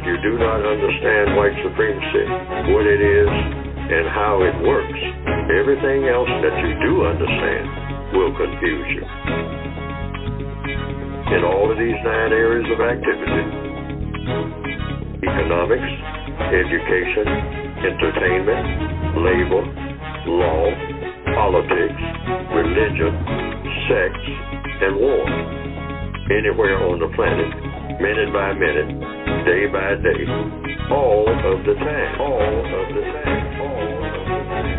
you do not understand white supremacy, what it is, and how it works, everything else that you do understand will confuse you. In all of these 9 areas of activity, economics, education, entertainment, labor, law, politics, religion, sex, and war, anywhere on the planet, minute by minute, day by day, all of the time, all of the time, all of the time.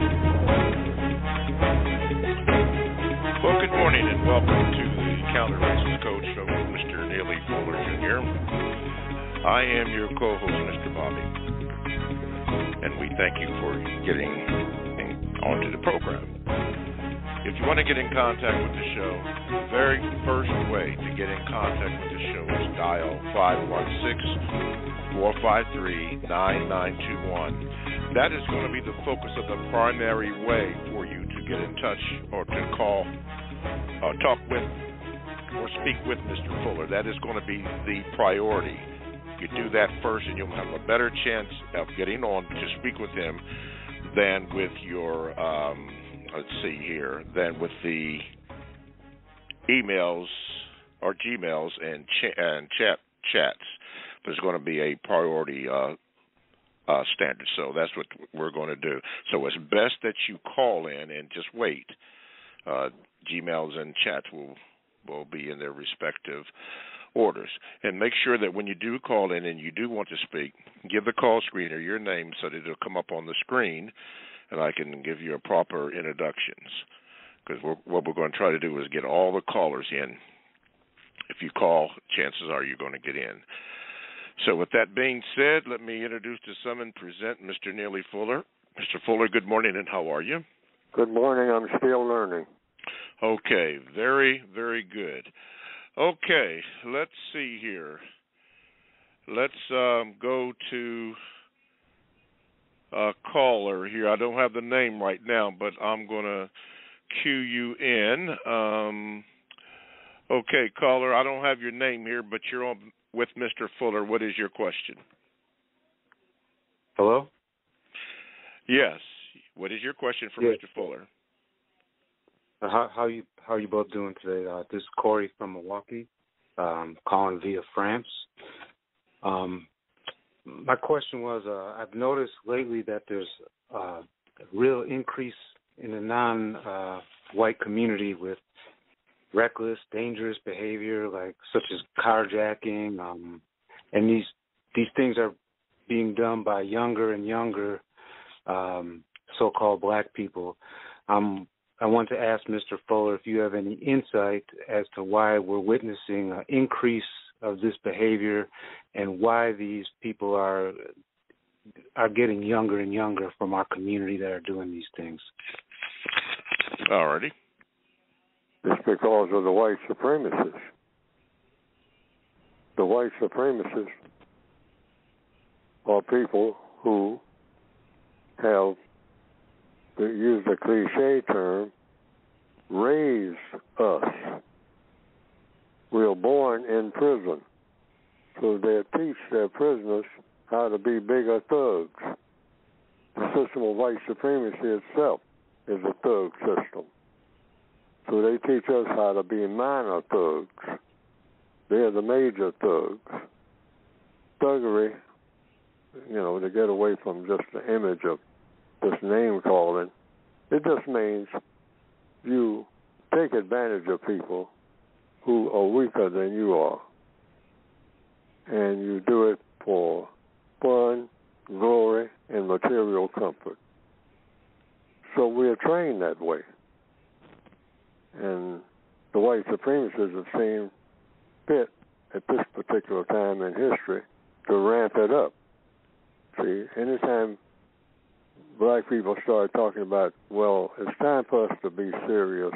Well, good morning and welcome to the Counter-Racist Code Show with Mr. Neely Fuller Jr. I am your co-host, Mr. Bobby, and we thank you for getting onto the program. If you want to get in contact with the show, the very first way to get in contact with the show is dial 516-453-9921. That is going to be the focus of the primary way for you to get in touch or to call, talk with, or speak with Mr. Fuller. That is going to be the priority. You do that first and you'll have a better chance of getting on to speak with him than with your, than with the emails or Gmails and chats. There's going to be a priority standard, so that's what we're going to do. So it's best that you call in and just wait. Gmails and chats will be in their respective orders. And make sure that when you do call in and you do want to speak, give the call screener your name so that it'll come up on the screen and I can give you a proper introductions. Because what we're going to try to do is get all the callers in. If you call, chances are you're going to get in. So with that being said, let me introduce to some and present Mr. Neely Fuller. Mr. Fuller, good morning, and how are you? Good morning. I'm still learning. Okay, very, very good. Okay, let's see here. Let's go to a caller here. I don't have the name right now, but I'm going to cue you in. Okay, caller, I don't have your name here, but you're on with Mr. Fuller. What is your question? Hello? Yes. What is your question for Mr. Fuller? How you both doing today? This is Corey from Milwaukee, calling via France. My question was, I've noticed lately that there's a real increase in the non-white community with reckless, dangerous behavior, such as carjacking, and these things are being done by younger and younger so-called black people. I want to ask Mr. Fuller if you have any insight as to why we're witnessing an increase of this behavior and why these people are getting younger and younger from our community that are doing these things. All righty. It's because of the white supremacists. The white supremacists are people who have, to use the cliche term, raised us. We are born in prison, so they teach their prisoners how to be bigger thugs. The system of white supremacy itself is a thug system. So they teach us how to be minor thugs. They're the major thugs. Thuggery, to get away from just the image of this name calling, it just means you take advantage of people who are weaker than you are. And you do it for fun, glory, and material comfort. So we're trained that way. And the white supremacists have seen fit at this particular time in history to ramp it up. See, anytime black people start talking about, well, it's time for us to be serious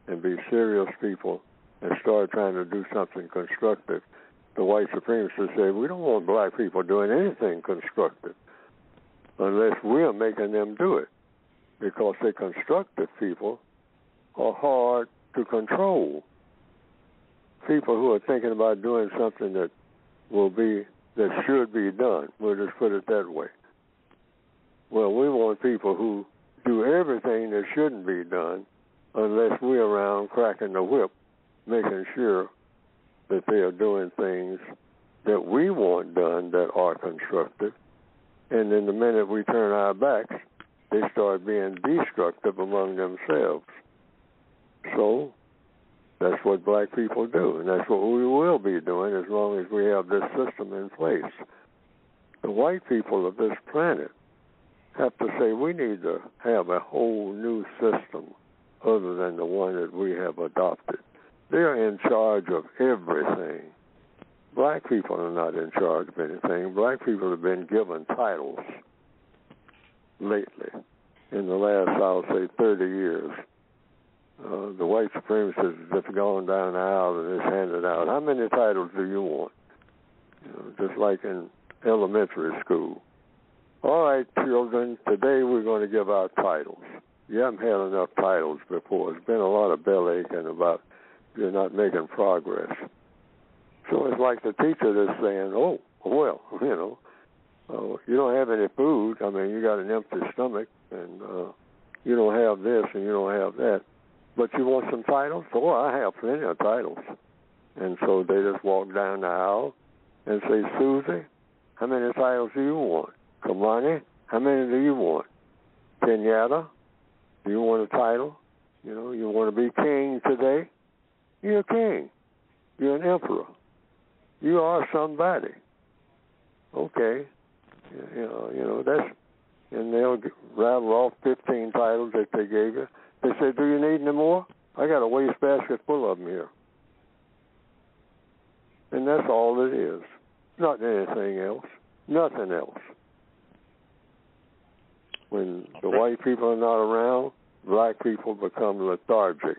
and be serious people and start trying to do something constructive, the white supremacists say, we don't want black people doing anything constructive unless we're making them do it, because the constructive people are hard to control. People who are thinking about doing something that will be that should be done. We'll just put it that way. Well, we want people who do everything that shouldn't be done unless we're around cracking the whip, making sure that they are doing things that we want done that are constructive. And then the minute we turn our backs, they start being destructive among themselves. So that's what black people do, and that's what we will be doing as long as we have this system in place. The white people of this planet have to say we need to have a whole new system other than the one that we have adopted. They're in charge of everything. Black people are not in charge of anything. Black people have been given titles lately. In the last, I'll say, 30 years, the white supremacists have gone down the aisle and just handed out, how many titles do you want? Just like in elementary school. All right, children, today we're going to give out titles. You haven't had enough titles before. There's been a lot of bellacing about you're not making progress. So it's like the teacher that's saying, oh, well, you don't have any food. I mean, you got an empty stomach, and you don't have this and you don't have that. But you want some titles? Oh, I have plenty of titles. And so they just walk down the aisle and say, Susie, how many titles do you want? Kamani, how many do you want? Kenyatta, do you want a title? You want to be king today? You're a king. You're an emperor. You are somebody. Okay. That's, and they'll rattle off 15 titles that they gave you. They say, do you need any more? I got a wastebasket full of them here. And that's all it is. Not anything else. Nothing else. When the white people are not around, black people become lethargic.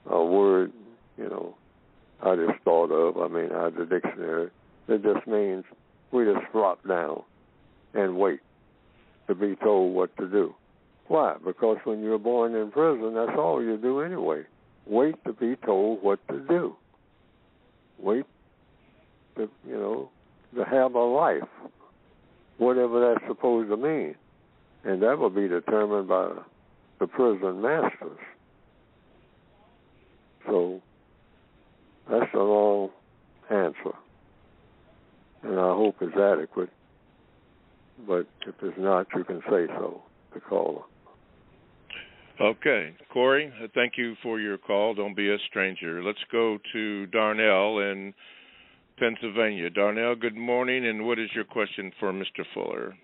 A word, I just thought of, out of the dictionary. It just means we just flop down and wait to be told what to do. Why? Because when you're born in prison, that's all you do anyway. Wait to be told what to do. Wait to, to have a life, whatever that's supposed to mean. And that will be determined by the prison masters. So that's a long answer. And I hope it's adequate. But if it's not, you can say so, the caller. Okay. Corey, thank you for your call. Don't be a stranger. Let's go to Darnell in Pennsylvania. Darnell, good morning, and what is your question for Mr. Fuller?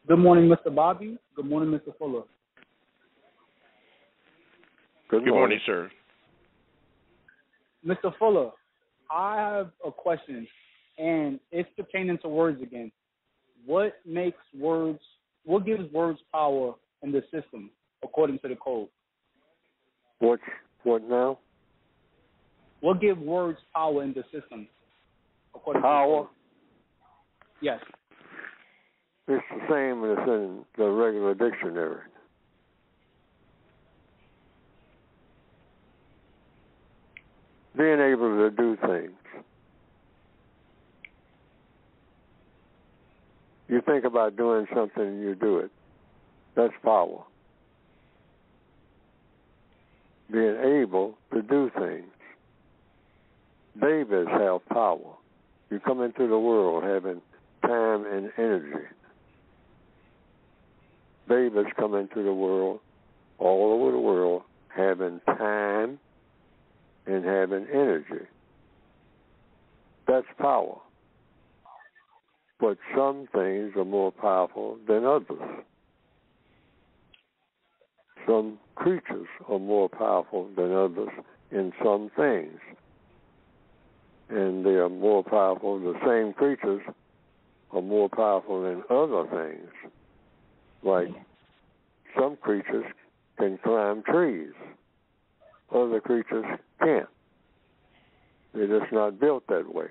Good morning, Mr. Bobby. Good morning, Mr. Fuller. Good morning, sir. Mr. Fuller, I have a question, and it's pertaining to words again. What gives words power in the system, according to the code? What now? What gives words power in the system, according to the code? Yes. It's the same as in the regular dictionary. Being able to do things. You think about doing something and you do it. That's power. Being able to do things. Babies have power. You come into the world having time and energy. Babies come into the world, all over the world, having time and having energy. That's power. But some things are more powerful than others. Some creatures are more powerful than others in some things. And they are more powerful, the same creatures are more powerful than other things. Like some creatures can climb trees. Other creatures can't. They're just not built that way.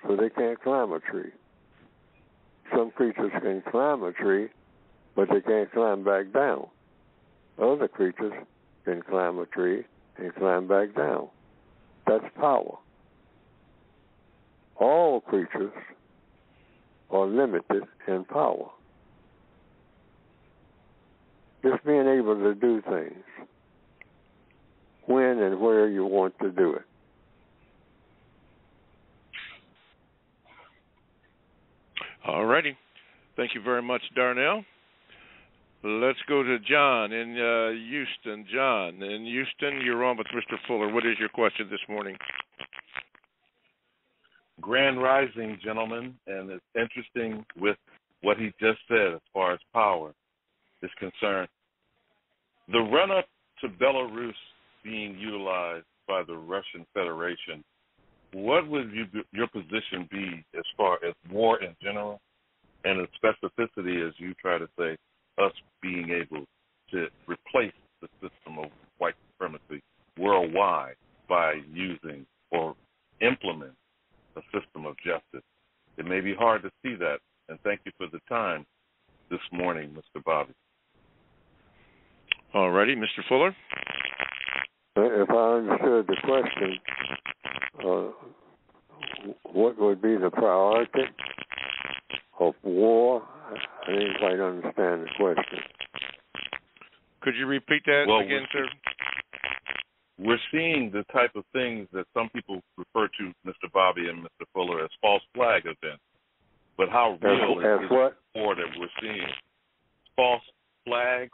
So they can't climb a tree. Some creatures can climb a tree, but they can't climb back down. Other creatures can climb a tree and climb back down. That's power. All creatures are limited in power. Just being able to do things when and where you want to do it. All righty. Thank you very much, Darnell. Let's go to John in Houston. John in Houston, you're on with Mr. Fuller. What is your question this morning? Grand rising, gentlemen, and it's interesting with what he just said as far as power is concerned. The run-up to Belarus being utilized by the Russian Federation, what would your position be as far as war in general and the specificity, as you try to say, us being able to replace the system of white supremacy worldwide by using or implement a system of justice? It may be hard to see that, and thank you for the time this morning, Mr. Bobby. All righty, Mr. Fuller. If I understood the question, what would be the priority of war? I didn't quite understand the question. Could you repeat that again, sir? We're seeing the type of things that some people refer to, Mr. Bobby and Mr. Fuller, as false flag events. But how real is the war that we're seeing? False flags,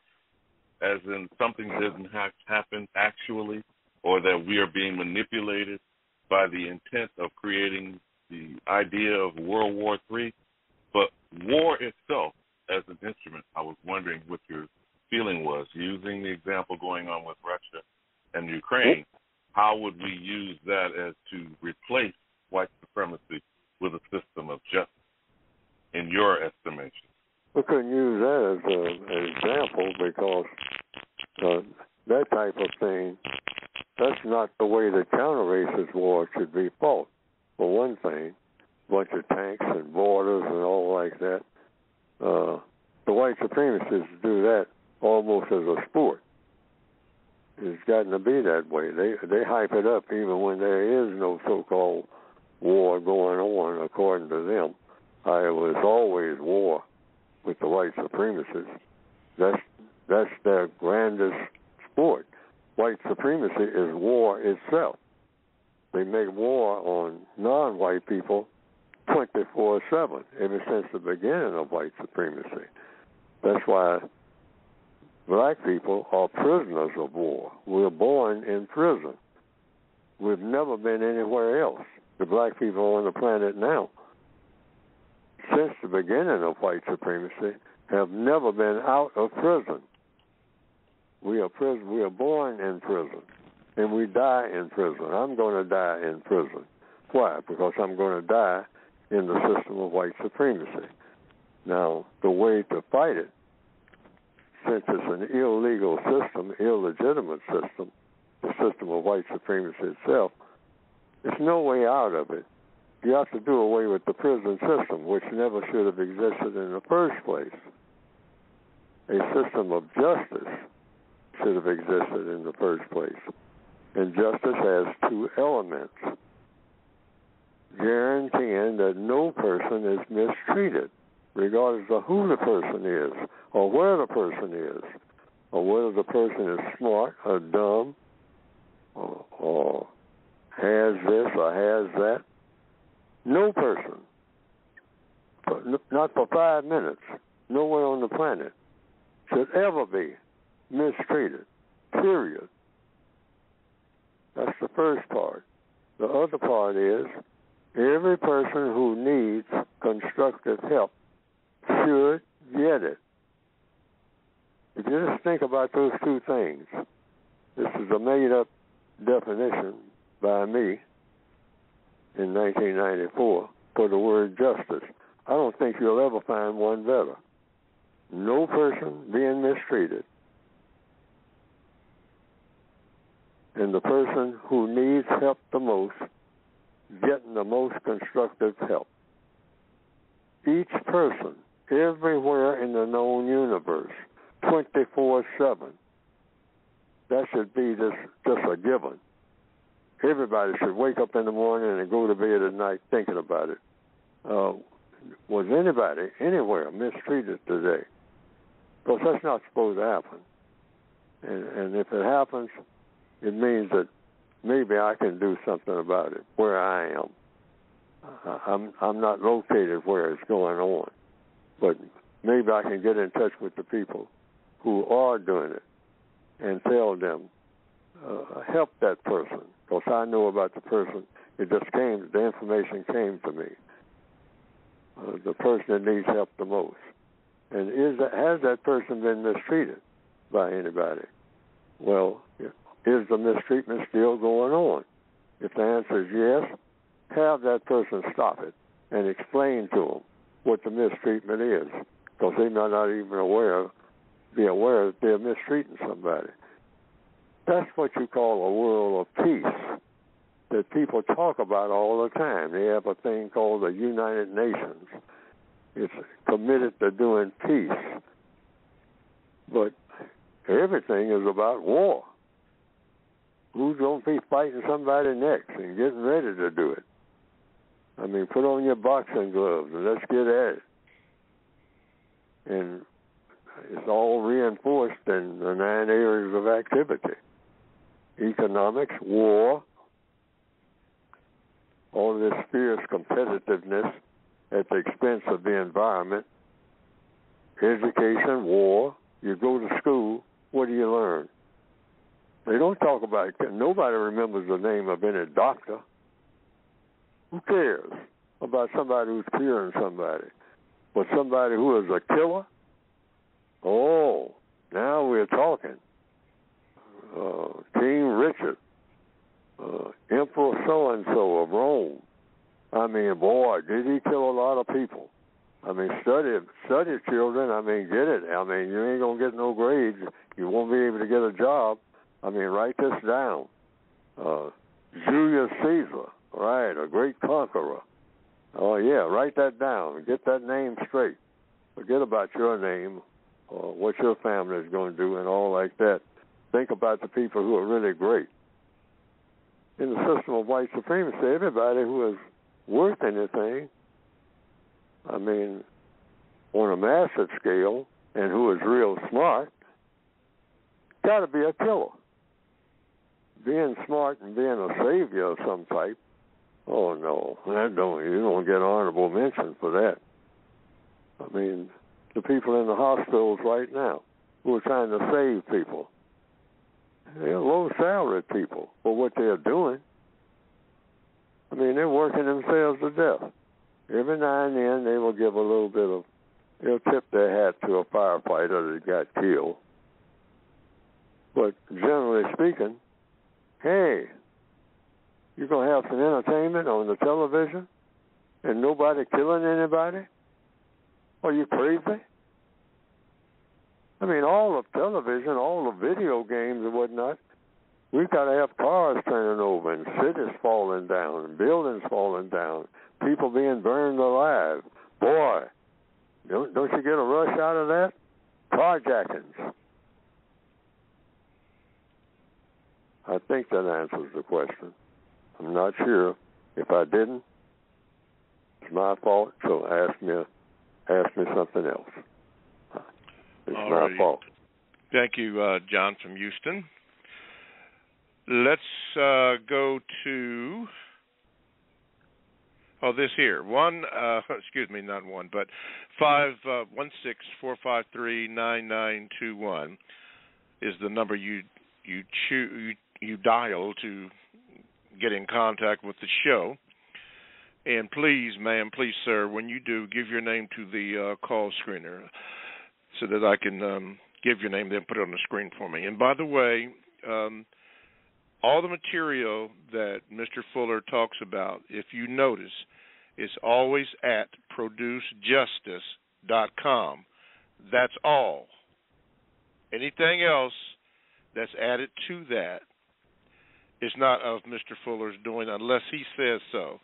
as in something doesn't happen actually, or that we are being manipulated by the intent of creating the idea of World War III. But war itself as an instrument, I was wondering what your feeling was. Using the example going on with Russia and Ukraine, how would we use that as to replace white supremacy with a system of justice, in your estimation? We couldn't use that as an example because that type of thing, that's not the way the counter-racist war should be fought. For one thing, a bunch of tanks and borders and all like that. The white supremacists do that almost as a sport. It's gotten to be that way. They hype it up even when there is no so-called war going on, according to them. It was always war with the white supremacists. That's their grandest sport. White supremacy is war itself. They make war on non-white people 24/7, ever since the beginning of white supremacy. That's why black people are prisoners of war. We're born in prison. We've never been anywhere else. The black people on the planet now, since the beginning of white supremacy, have never been out of prison. We are born in prison, and we die in prison. I'm going to die in prison. Why? Because I'm going to die in the system of white supremacy. Now, the way to fight it, since it's an illegal system, illegitimate system, the system of white supremacy itself, there's no way out of it. You have to do away with the prison system, which never should have existed in the first place. A system of justice should have existed in the first place. And justice has two elements: guaranteeing that no person is mistreated, regardless of who the person is, or where the person is, or whether the person is smart or dumb, or has this or has that. No person, not for 5 minutes, nowhere on the planet, should ever be mistreated, period. That's the first part. The other part is every person who needs constructive help should get it. If you just think about those two things, this is a made-up definition by me in 1994 for the word justice. I don't think you'll ever find one better. No person being mistreated, and the person who needs help the most getting the most constructive help. Each person, everywhere in the known universe, 24/7. That should be just a given. Everybody should wake up in the morning and go to bed at night thinking about it. was anybody, anywhere, mistreated today? Because that's not supposed to happen. And if it happens, it means that maybe I can do something about it where I am. I'm not located where it's going on, but maybe I can get in touch with the people who are doing it and tell them, help that person, because I know about the person. It just came, the information came to me. The person that needs help the most. And has that person been mistreated by anybody? Well, is the mistreatment still going on? If the answer is yes, have that person stop it and explain to them what the mistreatment is, because they might not even be aware that they're mistreating somebody. That's what you call a world of peace that people talk about all the time. They have a thing called the United Nations. It's committed to doing peace. But everything is about war. Who's going to be fighting somebody next and getting ready to do it? I mean, put on your boxing gloves and let's get at it. And it's all reinforced in the 9 areas of activity. Economics, war, all this fierce competitiveness at the expense of the environment, education, war. You go to school, what do you learn? They don't talk about it. Nobody remembers the name of any doctor. Who cares about somebody who's curing somebody? But somebody who is a killer? Oh, now we're talking. King Richard, Emperor so-and-so of Rome. I mean, boy, did he kill a lot of people. I mean, study children. I mean, get it. I mean, you ain't going to get no grades. You won't be able to get a job. I mean, write this down. Julius Caesar, right, a great conqueror. Oh, yeah, write that down. Get that name straight. Forget about your name or what your family is going to do and all like that. Think about the people who are really great. In the system of white supremacy, everybody who is worth anything, I mean, on a massive scale, and who is real smart, got to be a killer. Being smart and being a savior of some type, oh no, you don't get honorable mention for that. I mean, the people in the hospitals right now who are trying to save people, they're low-salaried people for what they're doing. I mean, they're working themselves to death. Every now and then they will give a little bit of, they'll tip their hat to a firefighter that got killed. But generally speaking, hey, you're going to have some entertainment on the television and nobody killing anybody? Are you crazy? I mean, all of television, all of video games and whatnot, we've got to have cars turning over and cities falling down and buildings falling down, people being burned alive. Boy, don't you get a rush out of that? Carjackings. I think that answers the question. I'm not sure. If I didn't, it's my fault, so ask me something else. It's my fault. Thank you, John from Houston. Let's go to this here. 516-453-9921 is the number you dial to get in contact with the show. And please, ma'am, please, sir, when you do, give your name to the call screener so that I can give your name, then put it on the screen for me. And by the way, all the material that Mr. Fuller talks about, if you notice, is always at producejustice.com. That's all. Anything else that's added to that is not of Mr. Fuller's doing unless he says so.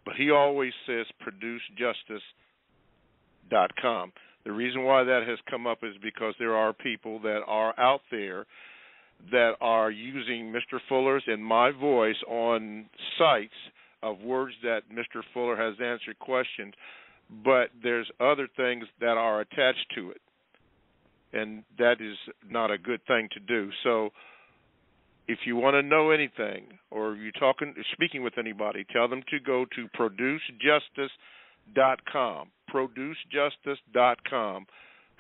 But he always says producejustice.com. The reason why that has come up is because there are people that are out there that are using Mr. Fuller's and my voice on sites of words that Mr. Fuller has answered questions, but there's other things that are attached to it, and that is not a good thing to do. So if you want to know anything, or you're speaking with anybody, tell them to go to producejustice.com, producejustice.com,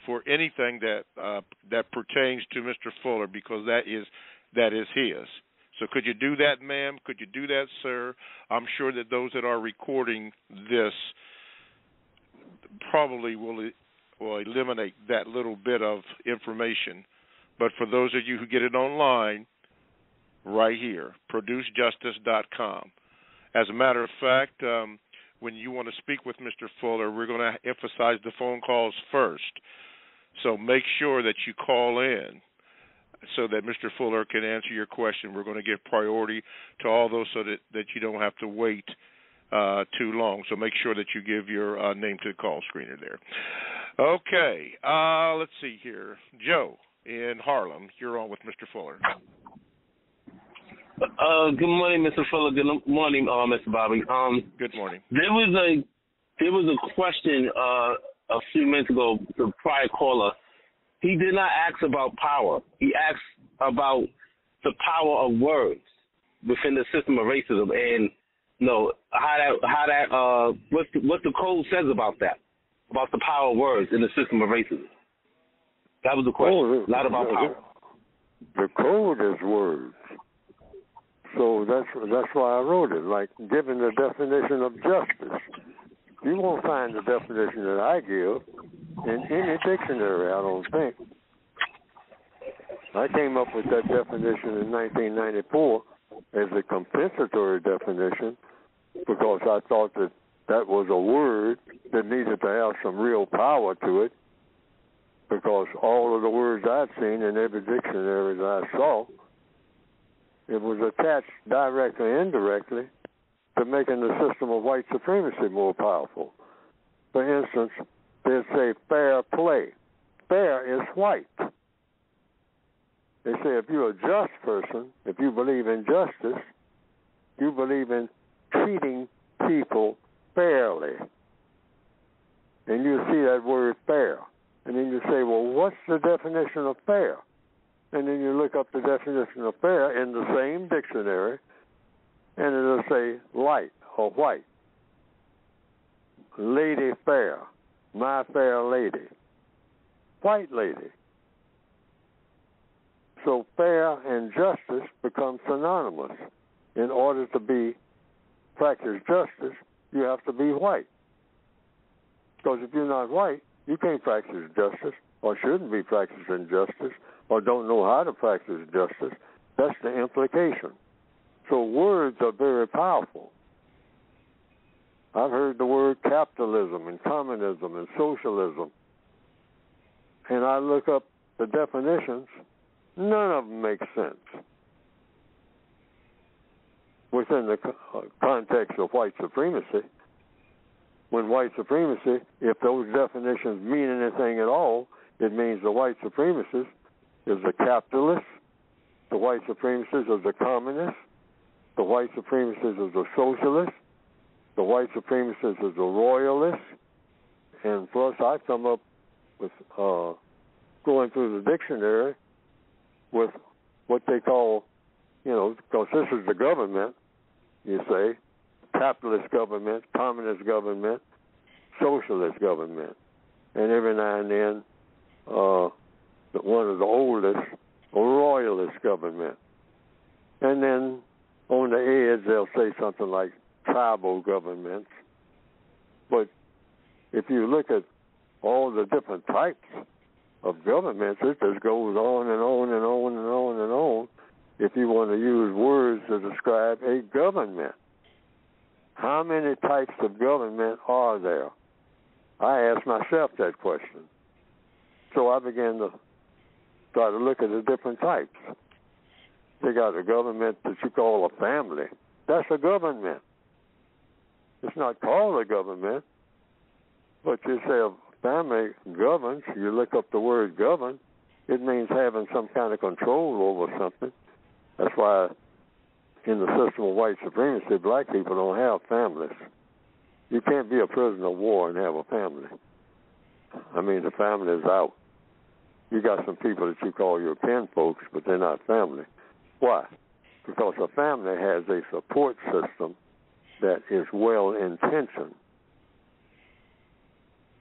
for anything that pertains to Mr. Fuller, because that is his. So could you do that, ma'am? Could you do that, sir? I'm sure that those that are recording this probably will eliminate that little bit of information. But for those of you who get it online, right here, producejustice.com. As a matter of fact, when you want to speak with Mr. Fuller, we're going to emphasize the phone calls first. So make sure that you call in so that Mr. Fuller can answer your question. We're going to give priority to all those so that you don't have to wait too long. So make sure that you give your name to the call screener there. Okay, let's see here. Joe in Harlem, you're on with Mr. Fuller. Good morning, Mr. Fuller. Good morning, Mr. Bobby. Good morning. There was a question a few minutes ago. The prior caller, he did not ask about power. He asked about the power of words within the system of racism, and what the code says about that, about the power of words in the system of racism. That was the question, not about power. The code is words. So that's why I wrote it, like giving the definition of justice. You won't find the definition that I give in any dictionary, I don't think. I came up with that definition in 1994 as a compensatory definition because I thought that was a word that needed to have some real power to it, because all of the words I'd seen in every dictionary that I saw, it was attached directly or indirectly to making the system of white supremacy more powerful. For instance, they'd say fair play. Fair is white. They say if you're a just person, if you believe in justice, you believe in treating people fairly. And you see that word fair. And then you say, well, what's the definition of fair? And then you look up the definition of fair in the same dictionary, and it'll say light or white. Lady fair, my fair lady, white lady. So fair and justice become synonymous. In order to practice justice, you have to be white. Because if you're not white, you can't practice justice, or shouldn't be practicing justice, or don't know how to practice justice. That's the implication. So words are very powerful. I've heard the word capitalism and communism and socialism, and I look up the definitions. None of them make sense within the context of white supremacy. When white supremacy, if those definitions mean anything at all, it means the white supremacist is a capitalist, the white supremacist is a communist, the white supremacist is a socialist, the white supremacist is a royalist, and plus I come up with, going through the dictionary, with what they call, because this is the government, you say, capitalist government, communist government, socialist government. And every now and then, one of the oldest, a royalist government. And then on the edge, they'll say something like tribal governments. But if you look at all the different types of governments, it just goes on and on and on and on and on if you want to use words to describe a government. How many types of government are there? I asked myself that question. So I began to try to look at the different types. They got a government that you call a family. That's a government. It's not called a government, but you say a family governs. You look up the word govern, it means having some kind of control over something. That's why in the system of white supremacy, black people don't have families. You can't be a prisoner of war and have a family. I mean, the family is out. You got some people that you call your kin folks, but they're not family. Why? Because a family has a support system that is well-intentioned.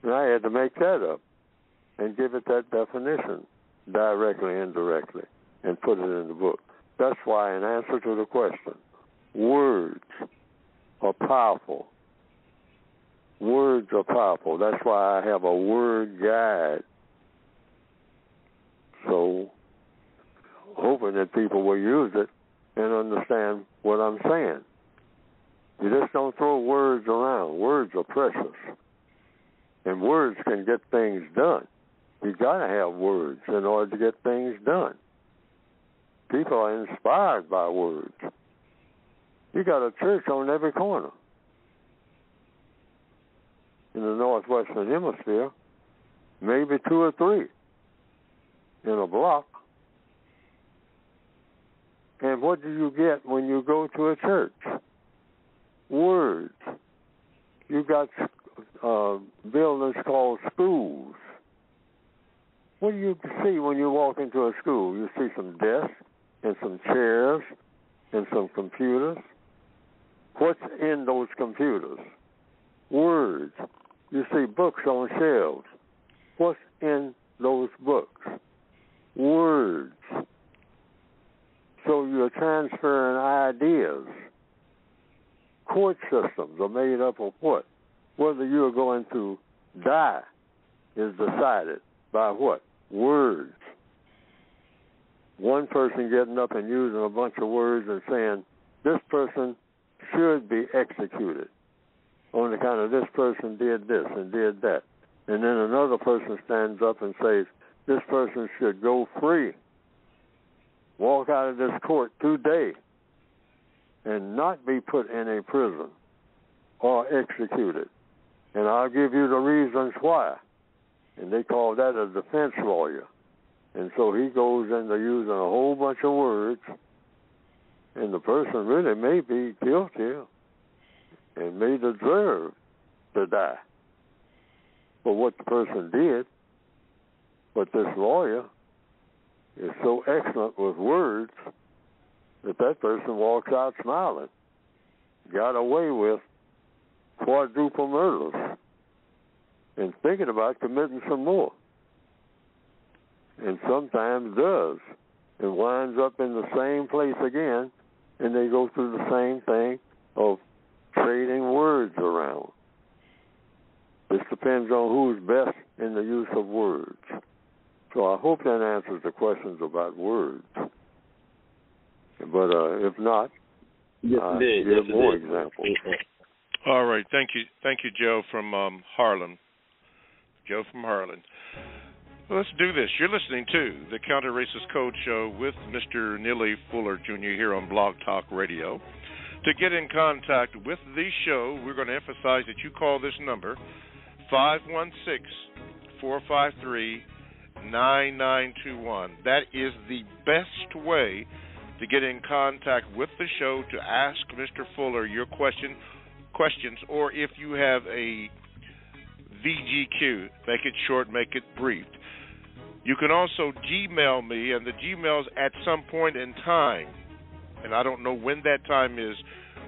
And I had to make that up and give it that definition, directly, indirectly, and put it in the book. That's why, in answer to the question, words are powerful. Words are powerful. That's why I have a word guide. So, hoping that people will use it and understand what I'm saying. You just don't throw words around. Words are precious. And words can get things done. You got to have words in order to get things done. People are inspired by words. You got a church on every corner. In the northwestern hemisphere, maybe 2 or 3 in a block. And what do you get when you go to a church? Words. You got buildings called schools. What do you see when you walk into a school? You see some desks and some chairs and some computers. What's in those computers? Words. You see books on shelves. What's in those books? Words. So you're transferring ideas. Court systems are made up of what? Whether you're going to die is decided by what? Words. One person getting up and using a bunch of words and saying, this person should be executed on the account of this person did this and did that. And then another person stands up and says, this person should go free, walk out of this court today, and not be put in a prison or executed. And I'll give you the reasons why. And they call that a defense lawyer. And so he goes into using a whole bunch of words, and the person really may be guilty and may deserve to die for what the person did. But this lawyer is so excellent with words that that person walks out smiling. Got away with quadruple murders and thinking about committing some more. And sometimes does, and winds up in the same place again, and they go through the same thing of trading words around. This depends on who's best in the use of words. So I hope that answers the questions about words. But if not, yes, give more examples. All right, thank you, Joe from Harlan. Joe from Harlan. Well, let's do this. You're listening to the Counter Racist Code Show with Mr. Neely Fuller Jr. here on Blog Talk Radio. To get in contact with the show, we're going to emphasize that you call this number, 516-453-9921. That is the best way to get in contact with the show to ask Mr. Fuller your questions, or if you have a VGQ, make it short, make it brief. You can also Gmail me, and the Gmails at some point in time, and I don't know when that time is,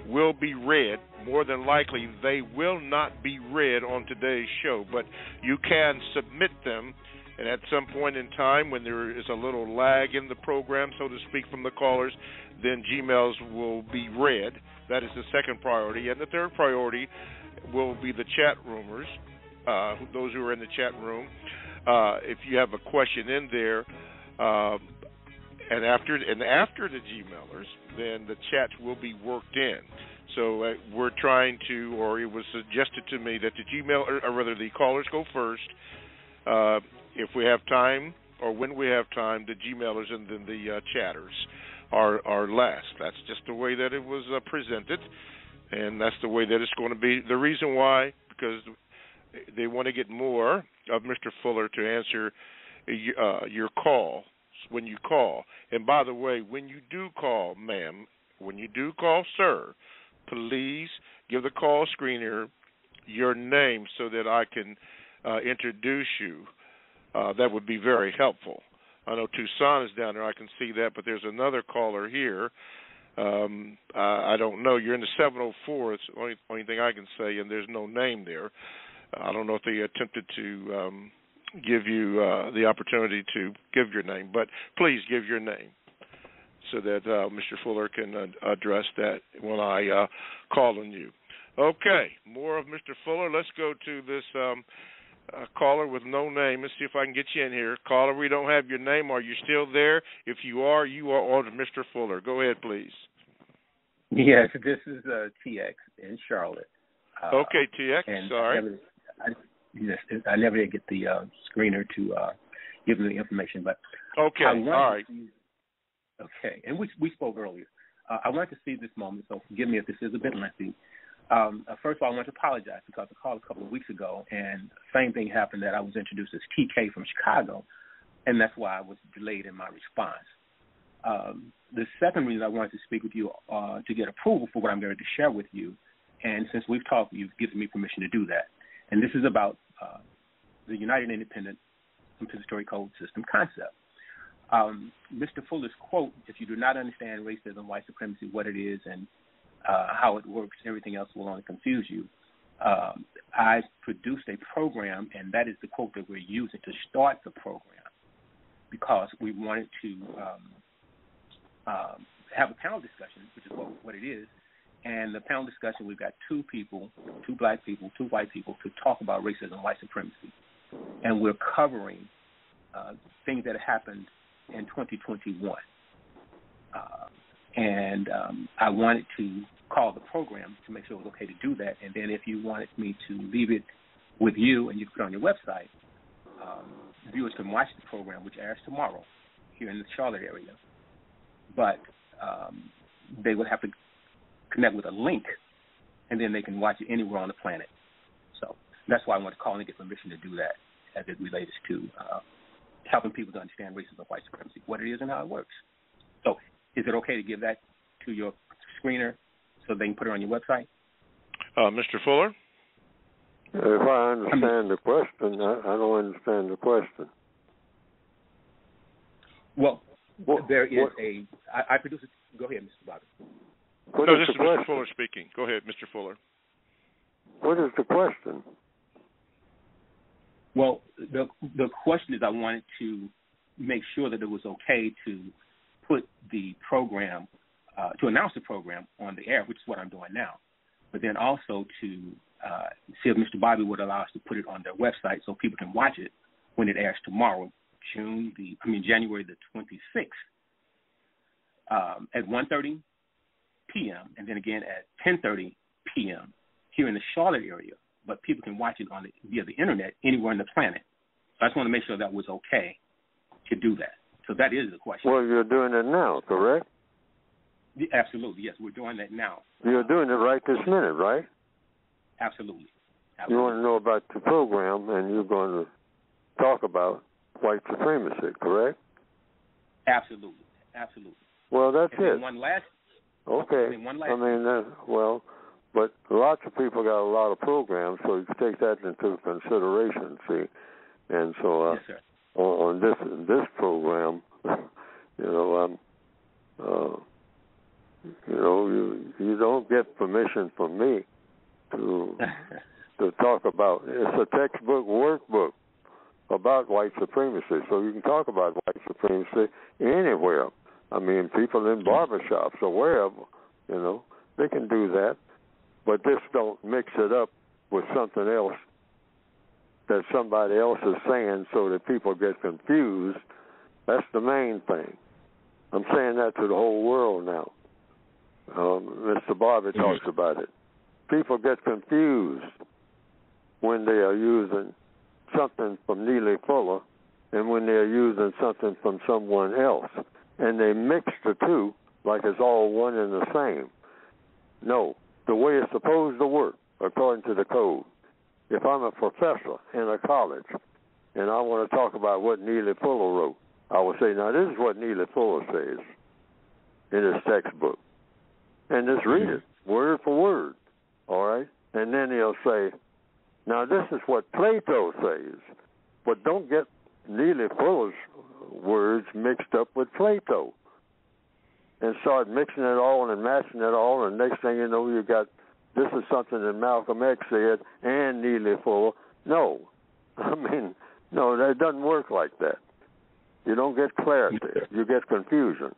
will be read. More than likely, they will not be read on today's show, but you can submit them, and at some point in time, when there is a little lag in the program, so to speak, from the callers, then Gmails will be read. That is the second priority. And the third priority will be the chat roomers, those who are in the chat room. If you have a question in there, and after the Gmailers, then the chats will be worked in. So we're trying to, or it was suggested to me that the the callers go first. If we have time, or when we have time, the Gmailers and then the chatters are last. That's just the way that it was presented, and that's the way that it's going to be. The reason why, because they want to get more of Mr. Fuller to answer your call when you call. And by the way, when you do call, ma'am, when you do call, sir, please give the call screener your name so that I can introduce you. That would be very helpful. I know Tucson is down there. I can see that, but there's another caller here. I don't know. You're in the 704. It's the only thing I can say, and there's no name there. I don't know if they attempted to give you the opportunity to give your name, but please give your name so that Mr. Fuller can address that when I call on you. Okay, more of Mr. Fuller. Let's go to this caller with no name. Let's see if I can get you in here. Caller, we don't have your name. Are you still there? If you are on Mr. Fuller. Go ahead, please. Yes, this is TX in Charlotte. Okay, TX. Sorry. I never did get the screener to give me the information, but okay, all right. Okay, and we spoke earlier. I wanted to seize this moment, so forgive me if this is a bit lengthy. First of all, I want to apologize because I called a couple of weeks ago, and the same thing happened that I was introduced as TK from Chicago, and that's why I was delayed in my response. The second reason I wanted to speak with you to get approval for what I'm going to share with you, and since we've talked, you've given me permission to do that. And this is about the United Independent Compensatory Code System concept. Mr. Fuller's quote, if you do not understand racism, white supremacy, what it is, and how it works, everything else will only confuse you. I produced a program, and that is the quote that we're using to start the program because we wanted to have a panel discussion, which is what it is. And the panel discussion, we've got two people, two black people, two white people, to talk about racism, white supremacy. And we're covering things that happened in 2021. I wanted to call the program to make sure it was okay to do that. And then if you wanted me to leave it with you and you put it on your website, viewers can watch the program, which airs tomorrow here in the Charlotte area. But they would have to connect with a link, and then they can watch it anywhere on the planet. So that's why I want to call and get permission to do that as it relates to helping people to understand racism, white supremacy, what it is and how it works. So is it okay to give that to your screener so they can put it on your website? Mr. Fuller? If I understand the question, I don't understand the question. Well, there is I produce it. Go ahead, Mr. Bobby. No, this is Mr. Fuller speaking. Go ahead, Mr. Fuller. What is the question? Well, the question is I wanted to make sure that it was okay to put the program, to announce the program on the air, which is what I'm doing now, but then also to see if Mr. Bobby would allow us to put it on their website so people can watch it when it airs tomorrow, January the 26th at 1:30 p.m. and then again at 10:30 p.m. here in the Charlotte area. But people can watch it via the internet anywhere on the planet. So I just want to make sure that was okay to do that. So that is the question. Well, you're doing it now, correct? Absolutely, yes. We're doing that now. You're doing it right this minute, right? Absolutely. You want to know about the program, and you're going to talk about white supremacy, correct? Absolutely. Well, that's it. One last. Okay. But lots of people got a lot of programs, so you take that into consideration. See, and so yes, sir. on this program, you don't get permission from me to talk about. It's a textbook workbook about white supremacy, so you can talk about white supremacy anywhere. I mean, people in barbershops or wherever, they can do that. But just don't mix it up with something else that somebody else is saying so that people get confused. That's the main thing. I'm saying that to the whole world now. Mr. Bobby talks about it. People get confused when they are using something from Neely Fuller and when they're using something from someone else. And they mix the two like it's all one and the same. No. The way it's supposed to work, according to the code. If I'm a professor in a college and I want to talk about what Neely Fuller wrote, I will say, now this is what Neely Fuller says in his textbook. and just read it word for word, all right? And then he'll say, now this is what Plato says, but don't get Neely Fuller's words mixed up with Plato. And start mixing it all and matching it all, and next thing you know, you got, this is something that Malcolm X said and Neely Fuller. No. I mean, no, that doesn't work like that. You don't get clarity. You get confusion.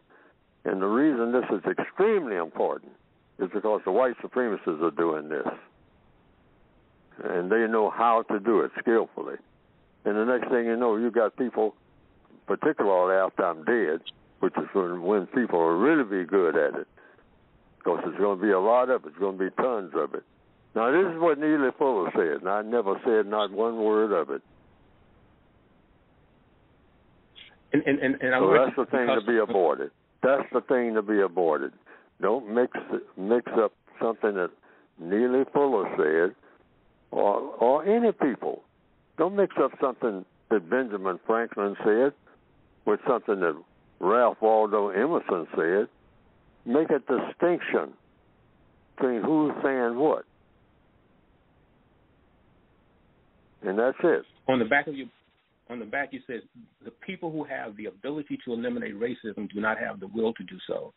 And the reason this is extremely important is because the white supremacists are doing this. And they know how to do it skillfully. And the next thing you know, you got people, particularly after I'm dead, which is when people will really be good at it. Because there's going to be a lot of it. There's going to be tons of it. Now, this is what Neely Fuller said, and I never said not one word of it. And so that's the thing to be avoided. That's the thing to be avoided. Don't mix up something that Neely Fuller said or any people. Don't mix up something that Benjamin Franklin said with something that Ralph Waldo Emerson said. Make a distinction between who's saying what. And that's it. On the back you said the people who have the ability to eliminate racism do not have the will to do so,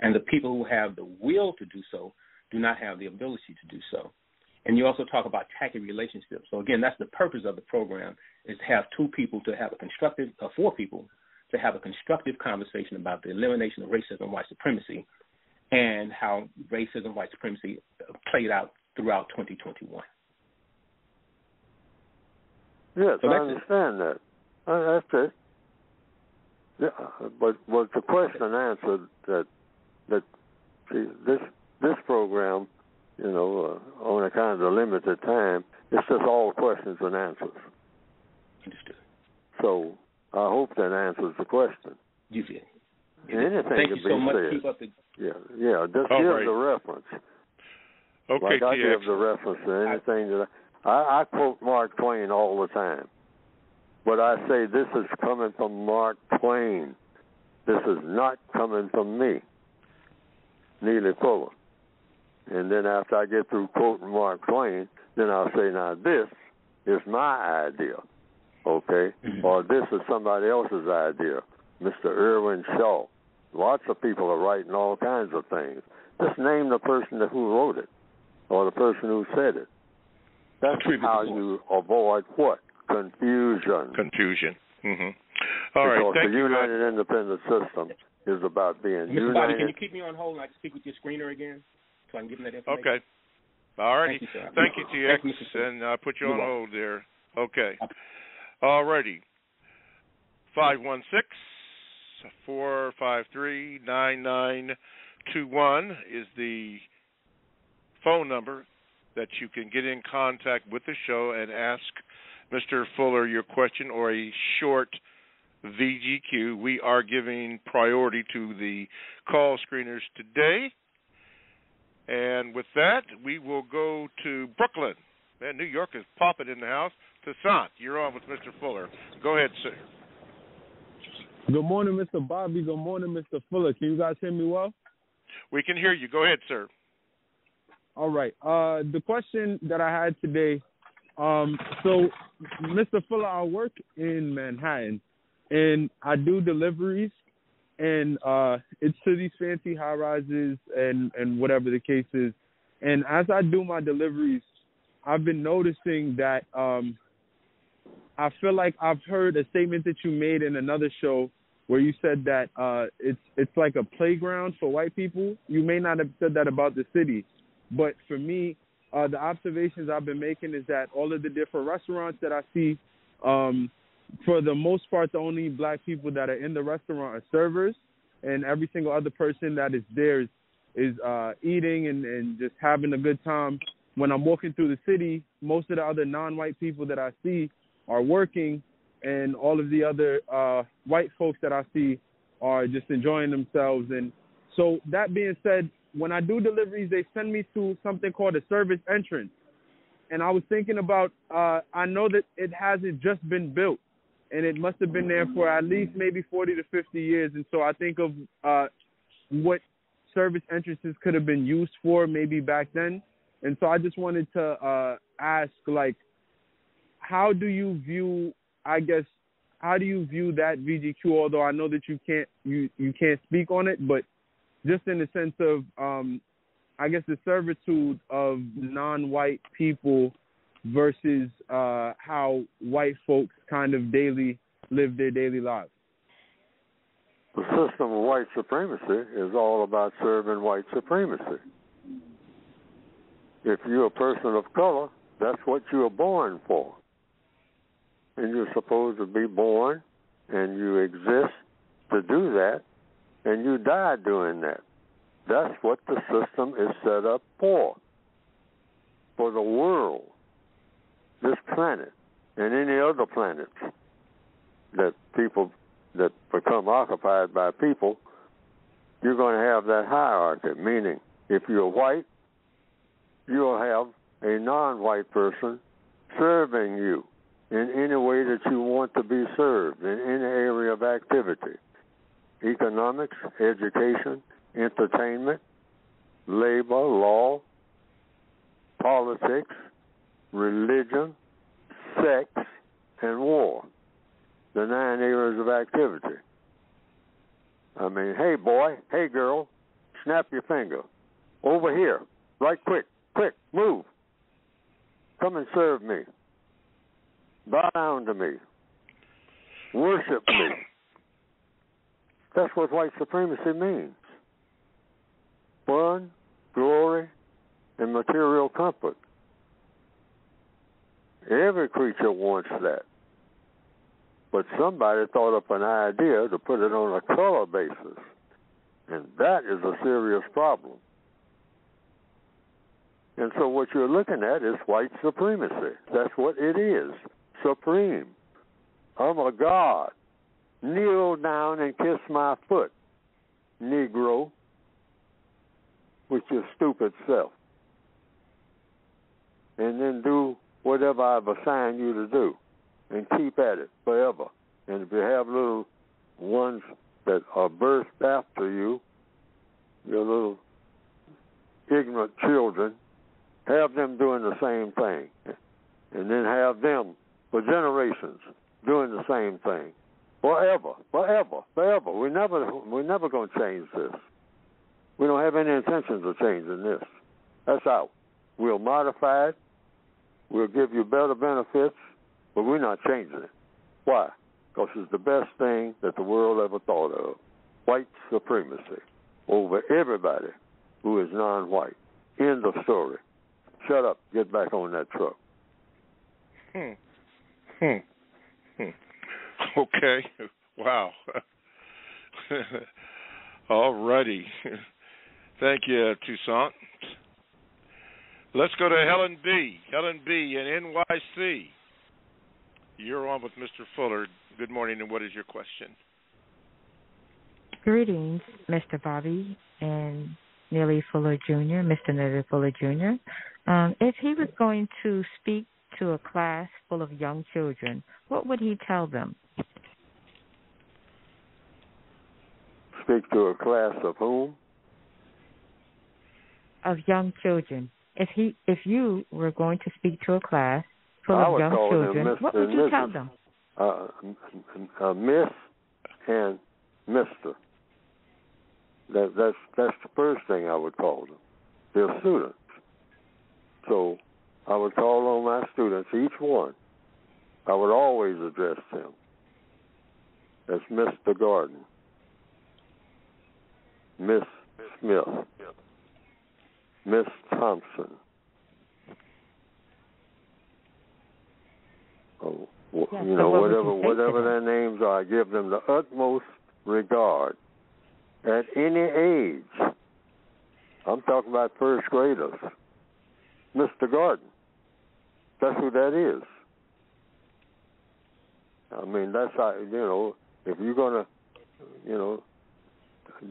and the people who have the will to do so do not have the ability to do so. And you also talk about tacky relationships. So again, that's the purpose of the program, is to have four people to have a constructive conversation about the elimination of racism and white supremacy, and how racism and white supremacy played out throughout 2021. Yes, so I understand that. That's it. Yeah, but the question answered that see, this program, on a kind of limited time, it's just all questions and answers. Understood. So I hope that answers the question. You did. Anything Thank can you be so much. said. Keep up the... Yeah. Just give the reference. Okay, like I give the reference to anything that I quote Mark Twain all the time. But I say this is coming from Mark Twain. This is not coming from me, Neely Fuller. And then after I get through quoting Mark Twain, then I'll say, now this is my idea, okay? Mm-hmm. Or this is somebody else's idea, Mr. Irwin Shaw. Lots of people are writing all kinds of things. Just name the person who wrote it or the person who said it. That's how you avoid what? Confusion. Mm-hmm. All right. Because Thank the you. United Independent System is about being Mr. united. Bobby, can you keep me on hold and I can speak with your screener again so I can give him that information? Okay. All righty. Thank you, TX. Thank you, and I put you on hold there. Okay. All righty. 516-453-9921 is the phone number that you can get in contact with the show and ask Mr. Fuller your question or a short VGQ. We are giving priority to the call screeners today. And with that, we will go to Brooklyn. Man, New York is popping in the house. Toussaint, you're on with Mr. Fuller. Go ahead, sir. Good morning, Mr. Bobby. Good morning, Mr. Fuller. Can you guys hear me well? We can hear you. Go ahead, sir. All right. The question that I had today, so Mr. Fuller, I work in Manhattan, and I do deliveries, and it's to these fancy high-rises and whatever the case is. And as I do my deliveries, I've been noticing that I feel like I've heard a statement that you made in another show where you said that it's like a playground for white people. You may not have said that about the city, but for me, the observations I've been making is that all of the different restaurants that I see, for the most part, the only black people that are in the restaurant are servers, and every single other person that is there is eating and just having a good time. When I'm walking through the city, most of the other non-white people that I see are working, and all of the other white folks that I see are just enjoying themselves. And so that being said, when I do deliveries, they send me to something called a service entrance. And I was thinking about, I know that it hasn't just been built, and it must have been there for at least maybe 40 to 50 years. And so I think of what service entrances could have been used for maybe back then. And so I just wanted to ask, like, how do you view that VGQ? Although I know that you can't speak on it, but just in the sense of I guess the servitude of non-white people versus how white folks kind of live their daily lives. The system of white supremacy is all about serving white supremacy. If you're a person of color, that's what you are born for. And you're supposed to be born and you exist to do that, and you die doing that. That's what the system is set up for the world, this planet, and any other planets that become occupied by people. You're going to have that hierarchy, meaning if you're white, you'll have a non-white person serving you in any way that you want to be served, in any area of activity: economics, education, entertainment, labor, law, politics, religion, sex, and war. The 9 areas of activity. I mean, hey boy, hey girl, snap your finger. Over here, right quick, move. Come and serve me. Bow down to me. Worship me. That's what white supremacy means. Fun, glory, and material comfort. Every creature wants that. But somebody thought up an idea to put it on a color basis. And that is a serious problem. And so what you're looking at is white supremacy. That's what it is. Supreme. I'm a god. Kneel down and kiss my foot, Negro, with your stupid self. And then do whatever I've assigned you to do. And keep at it forever. And if you have little ones that are birthed after you, your little ignorant children, have them doing the same thing. And then have them, for generations, doing the same thing. Forever. We're never going to change this. We don't have any intentions of changing this. That's out. We'll modify it. We'll give you better benefits. But we're not changing it. Why? Because it's the best thing that the world ever thought of. White supremacy over everybody who is non-white. End of story. Shut up. Get back on that truck. Okay. Wow. All righty. Thank you, Toussaint. Let's go to Helen B. Helen B. in NYC. You're on with Mr. Fuller. Good morning, and what is your question? Greetings, Mr. Bobby and Neely Fuller Jr., Mr. Neely Fuller Jr. If he was going to speak to a class full of young children, what would he tell them? Speak to a class of whom? Of young children. If you were going to speak to a class full of young children, what would you tell them? Miss and Mr. That's the first thing I would call them. They're students. So I would call on my students, each one. I would always address them as Mr. Garden, Miss Smith, Miss Thompson. Whatever their names are, I give them the utmost regard at any age. I'm talking about first graders. Mr. Garden. That's who that is. I mean, that's how, if you're going to,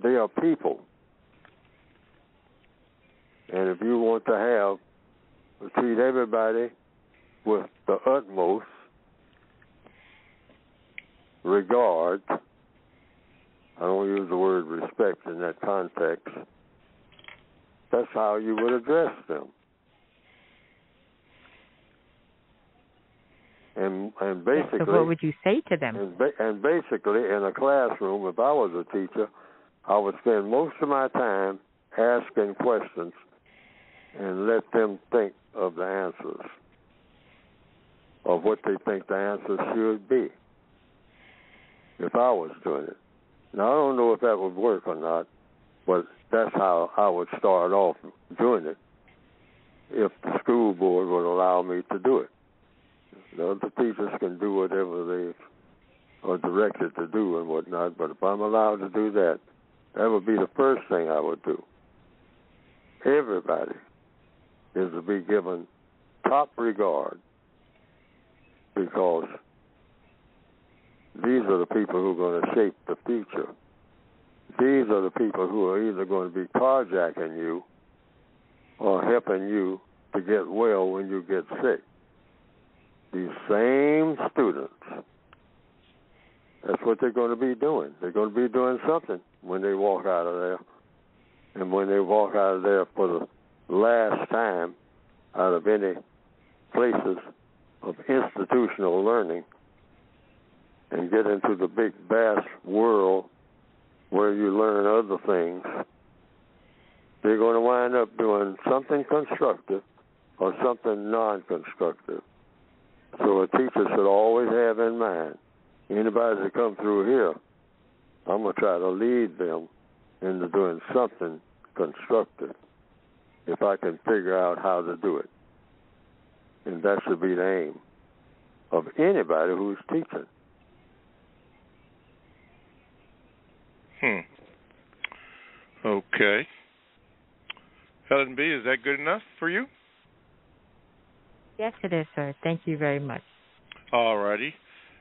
they are people. And if you want to treat everybody with the utmost regard, I don't use the word respect in that context, That's how you would address them. And basically, so what would you say to them? And basically, in a classroom, if I was a teacher, I would spend most of my time asking questions and let them think of the answers, of what they think the answers should be, if I was doing it. Now, I don't know if that would work or not, but that's how I would start off doing it, if the school board would allow me to do it. The other teachers can do whatever they are directed to do and whatnot, but if I'm allowed to do that, that would be the first thing I would do. Everybody is to be given top regard, because these are the people who are going to shape the future. These are the people who are either going to be carjacking you or helping you to get well when you get sick. These same students, that's what they're going to be doing. They're going to be doing something when they walk out of there. And when they walk out of there for the last time out of any places of institutional learning and get into the big, vast world where you learn other things, they're going to wind up doing something constructive or something non-constructive. So a teacher should always have in mind, anybody that comes through here, I'm going to try to lead them into doing something constructive if I can figure out how to do it. And that should be the aim of anybody who's teaching. Okay. Helen B., is that good enough for you? Yes, it is, sir. Thank you very much. All righty.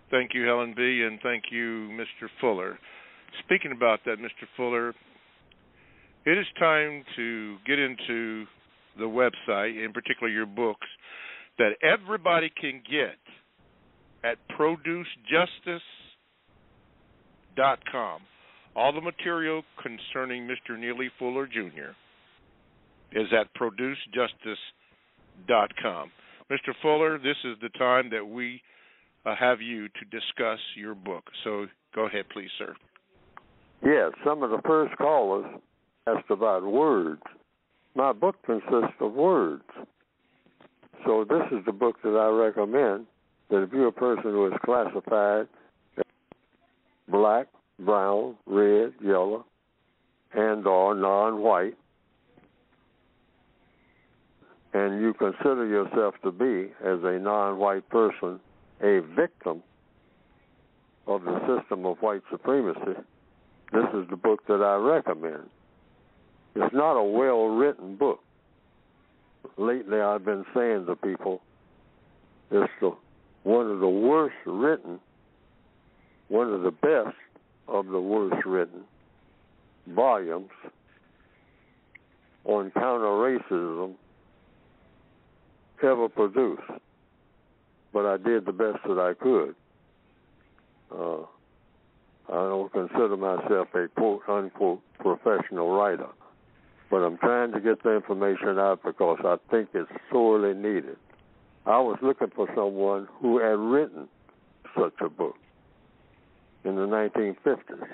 Thank you, Helen B., and thank you, Mr. Fuller. Speaking about that, Mr. Fuller, it is time to get into the website, in particular your books, that everybody can get at producejustice.com. All the material concerning Mr. Neely Fuller Jr. is at producejustice.com. Mr. Fuller, this is the time that we have you to discuss your book. So go ahead, please, sir. Yes, some of the first callers asked about words. My book consists of words. So this is the book that I recommend, that if you're a person who is classified as black, brown, red, yellow, and or non-white, and you consider yourself to be, as a non-white person, a victim of the system of white supremacy, this is the book that I recommend. It's not a well-written book. Lately I've been saying to people, it's one of the worst written, one of the best of the worst written volumes on counter-racism ever produced. But I did the best that I could. I don't consider myself a quote-unquote professional writer, but I'm trying to get the information out because I think it's sorely needed. I was looking for someone who had written such a book in the 1950s.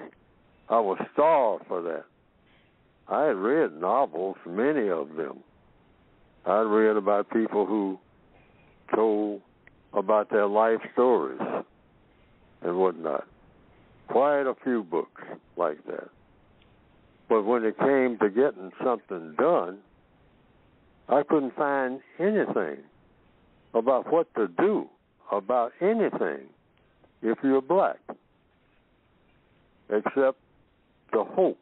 I was starved for that. I had read novels, many of them. I read about people who told about their life stories and whatnot. Quite a few books like that. But when it came to getting something done, I couldn't find anything about what to do about anything if you're black, except the hope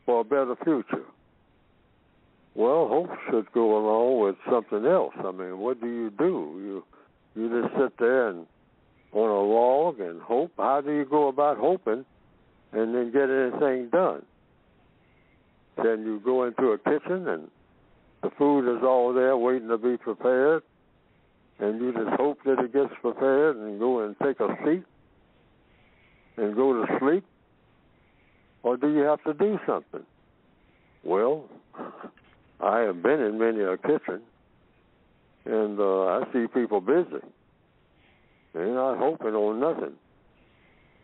for a better future. Well, hope should go along with something else. I mean, what do? You just sit there and on a log and hope? How do you go about hoping and then get anything done? Can you go into a kitchen and the food is all there waiting to be prepared, and you just hope that it gets prepared and go and take a seat and go to sleep? Or do you have to do something? Well, I have been in many a kitchen, and I see people busy. They're not hoping on nothing.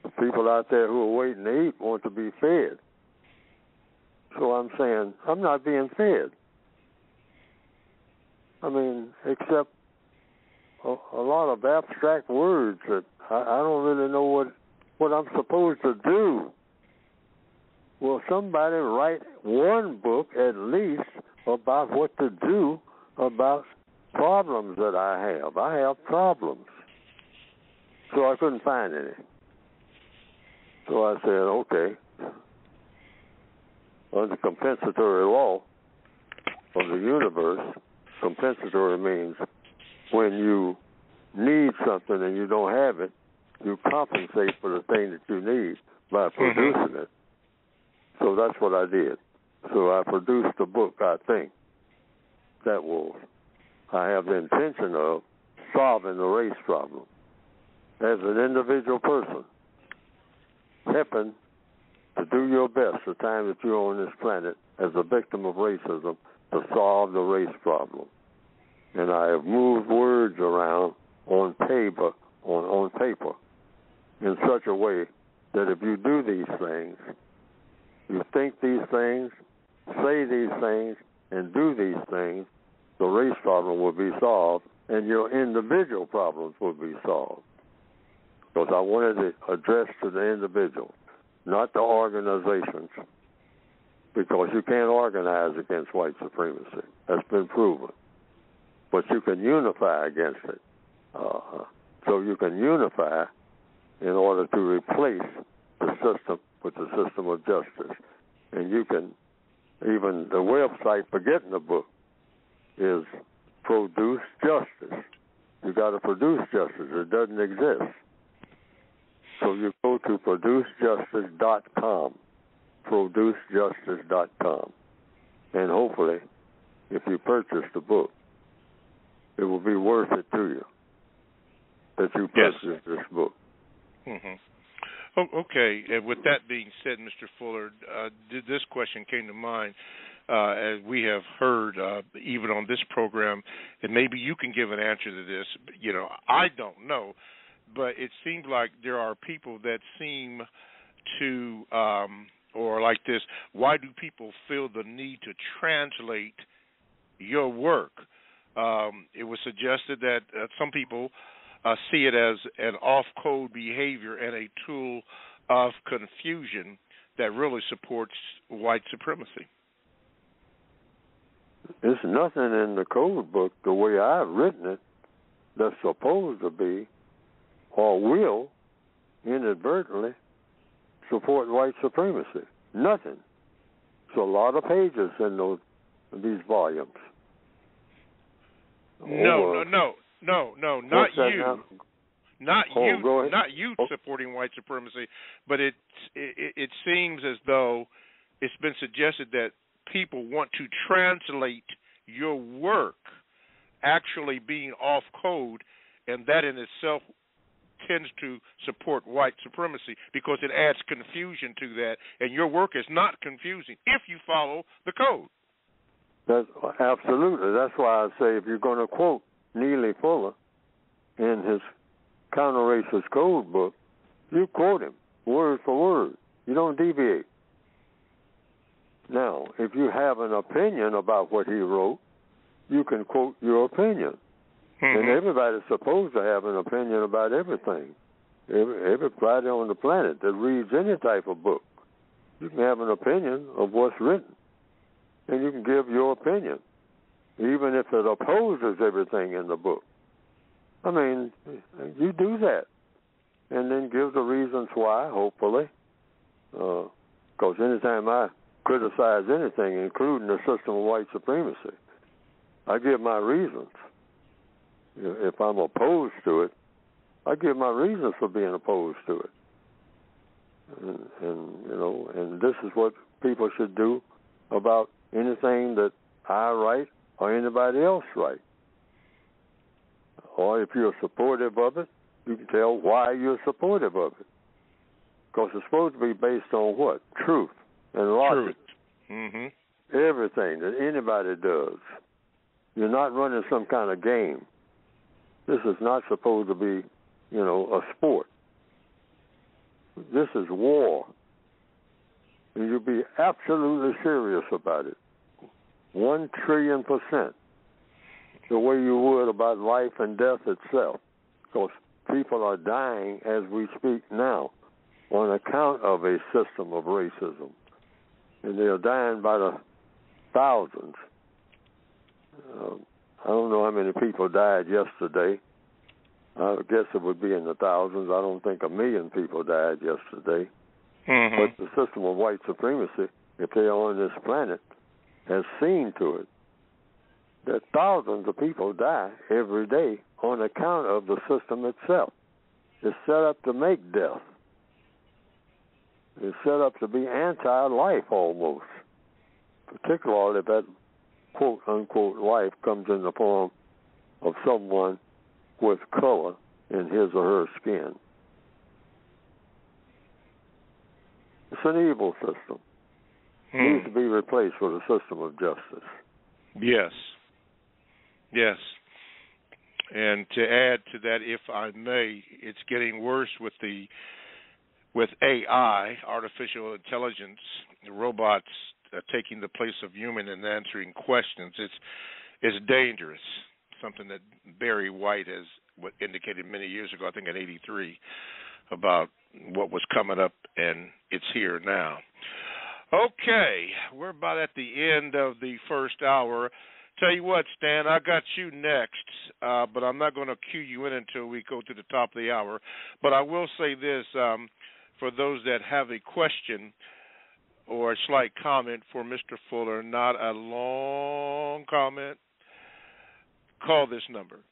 The people out there who are waiting to eat want to be fed. So I'm saying, I'm not being fed. I mean, except a lot of abstract words that I don't really know what I'm supposed to do. Will somebody write one book at least about what to do about problems that I have? I have problems. So I couldn't find any. So I said, okay, under compensatory law of the universe, compensatory means when you need something and you don't have it, you compensate for the thing that you need by producing it. So that's what I did. So I produced a book, I think, that will, I have the intention of solving the race problem. As an individual person, helping to do your best the time that you're on this planet as a victim of racism to solve the race problem. And I have moved words around on paper in such a way that if you do these things, you think these things, say these things, and do these things, the race problem will be solved and your individual problems will be solved. Because I wanted to address to the individual, not the organizations, because you can't organize against white supremacy. That's been proven. But you can unify against it. So you can unify in order to replace the system with the system of justice. And you can, even the website for getting the book is Produce Justice. You got to produce justice. It doesn't exist. So you go to producejustice.com, producejustice.com, and hopefully, if you purchase the book, it will be worth it to you that you purchase this book. Okay, and with that being said, Mr. Fuller, this question came to mind as we have heard even on this program, and maybe you can give an answer to this. You know, I don't know. But it seems like there are people that seem to, or like this, why do people feel the need to translate your work? It was suggested that some people see it as an off-code behavior and a tool of confusion that really supports white supremacy. There's nothing in the code book, the way I've written it, that's supposed to be or will inadvertently support white supremacy. Nothing. It's a lot of pages in these volumes. No, not you. Not you supporting white supremacy, but it seems as though it's been suggested that people want to translate your work actually being off code, and that in itself tends to support white supremacy because it adds confusion to that, and your work is not confusing if you follow the code. Absolutely. That's why I say if you're going to quote Neely Fuller in his counter-racist code book, you quote him word for word. You don't deviate. Now, if you have an opinion about what he wrote, you can quote your opinion. And everybody's supposed to have an opinion about everything. Everybody on the planet that reads any type of book, you can have an opinion of what's written. And you can give your opinion, even if it opposes everything in the book. I mean, you do that. And then give the reasons why, hopefully. Because anytime I criticize anything, including the system of white supremacy, I give my reasons. If I'm opposed to it, I give my reasons for being opposed to it. And this is what people should do about anything that I write or anybody else write. Or if you're supportive of it, you can tell why you're supportive of it. Because it's supposed to be based on what? Truth and logic. Truth. everything that anybody does. You're not running some kind of game. This is not supposed to be, a sport. This is war. And you'll be absolutely serious about it. 1,000,000,000%. The way you would about life and death itself. Because people are dying as we speak now on account of a system of racism. And they're dying by the thousands. I don't know how many people died yesterday. I guess it would be in the thousands. I don't think 1,000,000 people died yesterday. Mm-hmm. But the system of white supremacy, if they are on this planet, has seen to it that thousands of people die every day on account of the system itself. It's set up to make death. It's set up to be anti-life almost, particularly if that quote-unquote life comes in the form of someone with color in his or her skin. It's an evil system. It needs to be replaced with a system of justice. Yes. Yes. And to add to that, if I may, it's getting worse with AI, artificial intelligence, robots taking the place of human and answering questions. It's dangerous. Something that Barry White has indicated many years ago, I think in '83, about what was coming up, and it's here now. Okay, we're about at the end of the first hour. Tell you what, Stan, I got you next, but I'm not going to cue you in until we go to the top of the hour. But I will say this, for those that have a question or a slight comment for Mr. Fuller, not a long comment, call this number,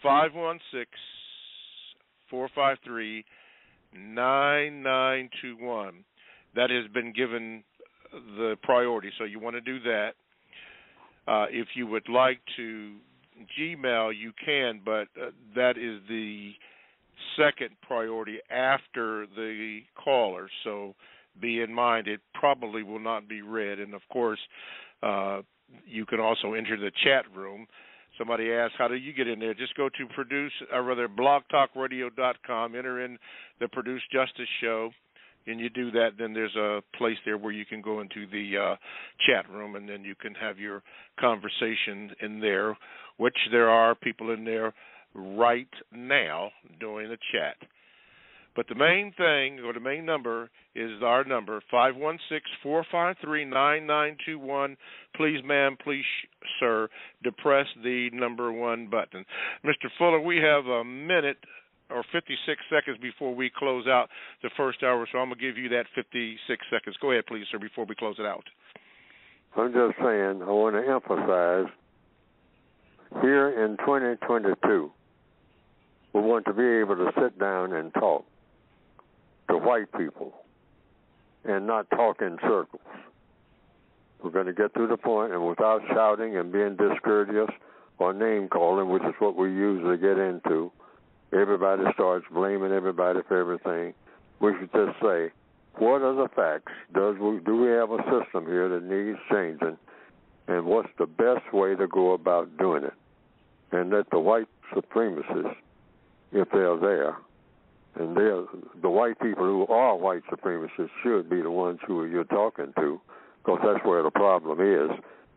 516-453-9921. That has been given the priority, so you want to do that. If you would like to Gmail, you can, but that is the second priority after the caller, so be in mind it probably will not be read. And, of course, you can also enter the chat room. Somebody asked, how do you get in there? Just go to blogtalkradio.com, enter in the Produce Justice Show, and you do that, then there's a place there where you can go into the chat room, and then you can have your conversation in there, which there are people in there right now doing the chat. But the main thing, or the main number, is our number, 516-453-9921. Please, ma'am, please, sir, depress the number 1 button. Mr. Fuller, we have a minute or 56 seconds before we close out the first hour, so I'm going to give you that 56 seconds. Go ahead, please, sir, before we close it out. I'm just saying, I want to emphasize, here in 2022, we want to be able to sit down and talk to white people and not talk in circles. We're going to get to the point, and without shouting and being discourteous or name-calling, which is what we usually get into, everybody starts blaming everybody for everything. We should just say, what are the facts? Do we have a system here that needs changing? And what's the best way to go about doing it? And let the white supremacists, if they're there, and the white people who are white supremacists should be the ones who you're talking to, because that's where the problem is.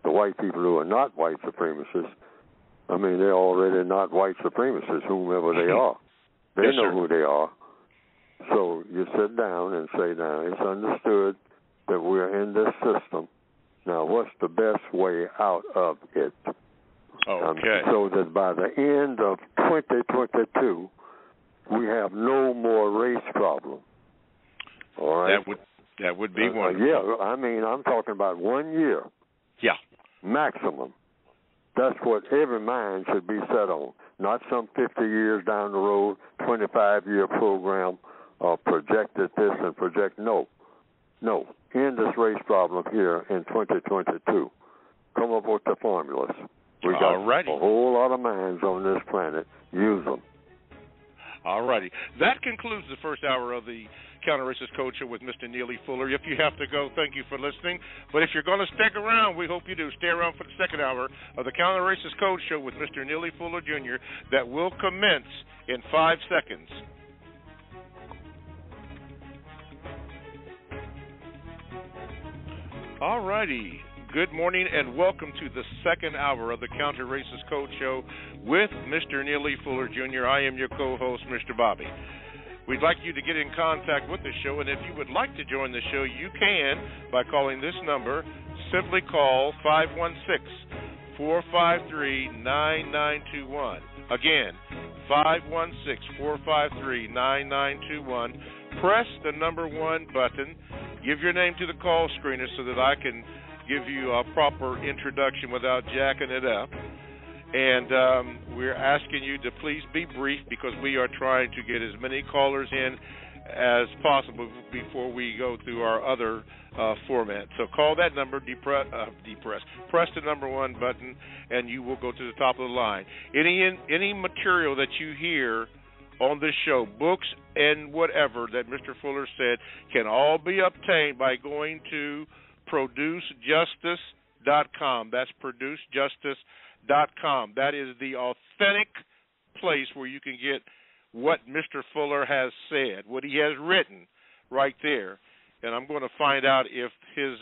The white people who are not white supremacists, I mean, they're already not white supremacists, whomever they are. They know who they are. So you sit down and say, now, it's understood that we're in this system. Now, what's the best way out of it? Okay. So that by the end of 2022, we have no more race problem. All right? That would be wonderful. Yeah, I mean, I'm talking about 1 year. Yeah. Maximum. That's what every mind should be set on. Not some 50 years down the road, 25-year program, projected this and project. No. End this race problem here in 2022. Come up with the formulas. We got a whole lot of minds on this planet. Use them. All righty. That concludes the first hour of the Counter-Racist Code Show with Mr. Neely Fuller. If you have to go, thank you for listening. But if you're going to stick around, we hope you do. Stay around for the second hour of the Counter-Racist Code Show with Mr. Neely Fuller, Jr. that will commence in 5 seconds. All righty. Good morning and welcome to the second hour of the Counter-Racist Code Show with Mr. Neely Fuller, Jr. I am your co-host, Mr. Bobby. We'd like you to get in contact with the show, and if you would like to join the show, you can by calling this number. Simply call 516-453-9921. Again, 516-453-9921. Press the number 1 button. Give your name to the call screener so that I can give you a proper introduction without jacking it up. And we're asking you to please be brief because we are trying to get as many callers in as possible before we go through our other format. So call that number, press the number 1 button, and you will go to the top of the line. Any material that you hear on this show, books and whatever that Mr. Fuller said, can all be obtained by going to producejustice.com. That's producejustice.com. That is the authentic place where you can get what Mr. Fuller has said, what he has written right there. And I'm going to find out if his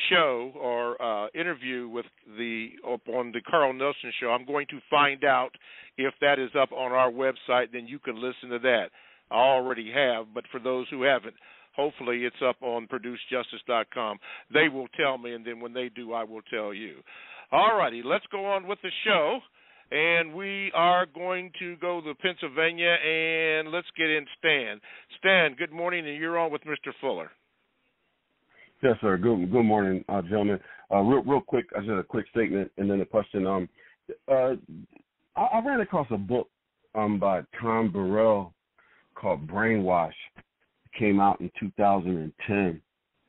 show or interview with on the Carl Nelson show, I'm going to find out if that is up on our website. Then you can listen to that. I already have, but for those who haven't, hopefully it's up on producejustice.com. They will tell me, and then when they do, I will tell you. All righty, let's go on with the show. And we are going to go to Pennsylvania, and let's get in Stan. Stan, good morning, and you're on with Mr. Fuller. Yes, sir. Good morning, gentlemen. Real quick, I just had a quick statement and then a question. I ran across a book by Tom Burrell called Brainwash. It came out in 2010,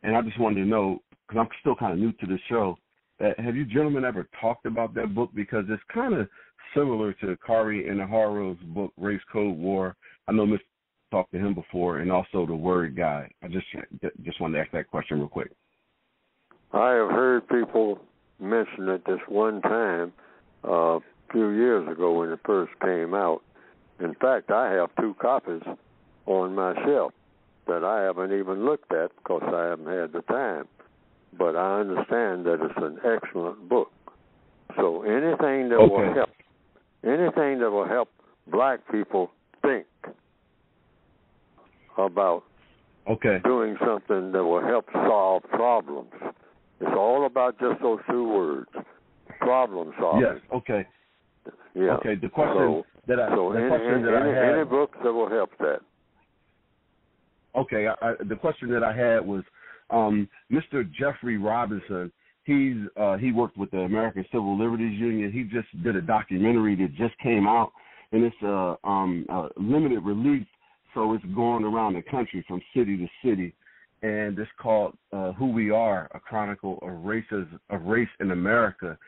and I just wanted to know, because I'm still kind of new to the show, have you gentlemen ever talked about that book? Because it's kind of similar to Kari Inaharu's book, Race Code War. I know Mr. talked to him before, and also The Word Guy. I just wanted to ask that question real quick. I have heard people mention it this one time a few years ago when it first came out. In fact, I have 2 copies on my shelf that I haven't even looked at because I haven't had the time. But I understand that it's an excellent book. So anything that will help black people think about doing something that will help solve problems. It's all about just those 2 words, problem solving. Yes. Okay. Yeah. Okay. The question that I had, any books that will help that. Okay. The question that I had was, Mr. Jeffrey Robinson. He worked with the American Civil Liberties Union. He just did a documentary that just came out, and it's a limited release, so it's going around the country from city to city, and it's called Who We Are, A Chronicle of Race in America.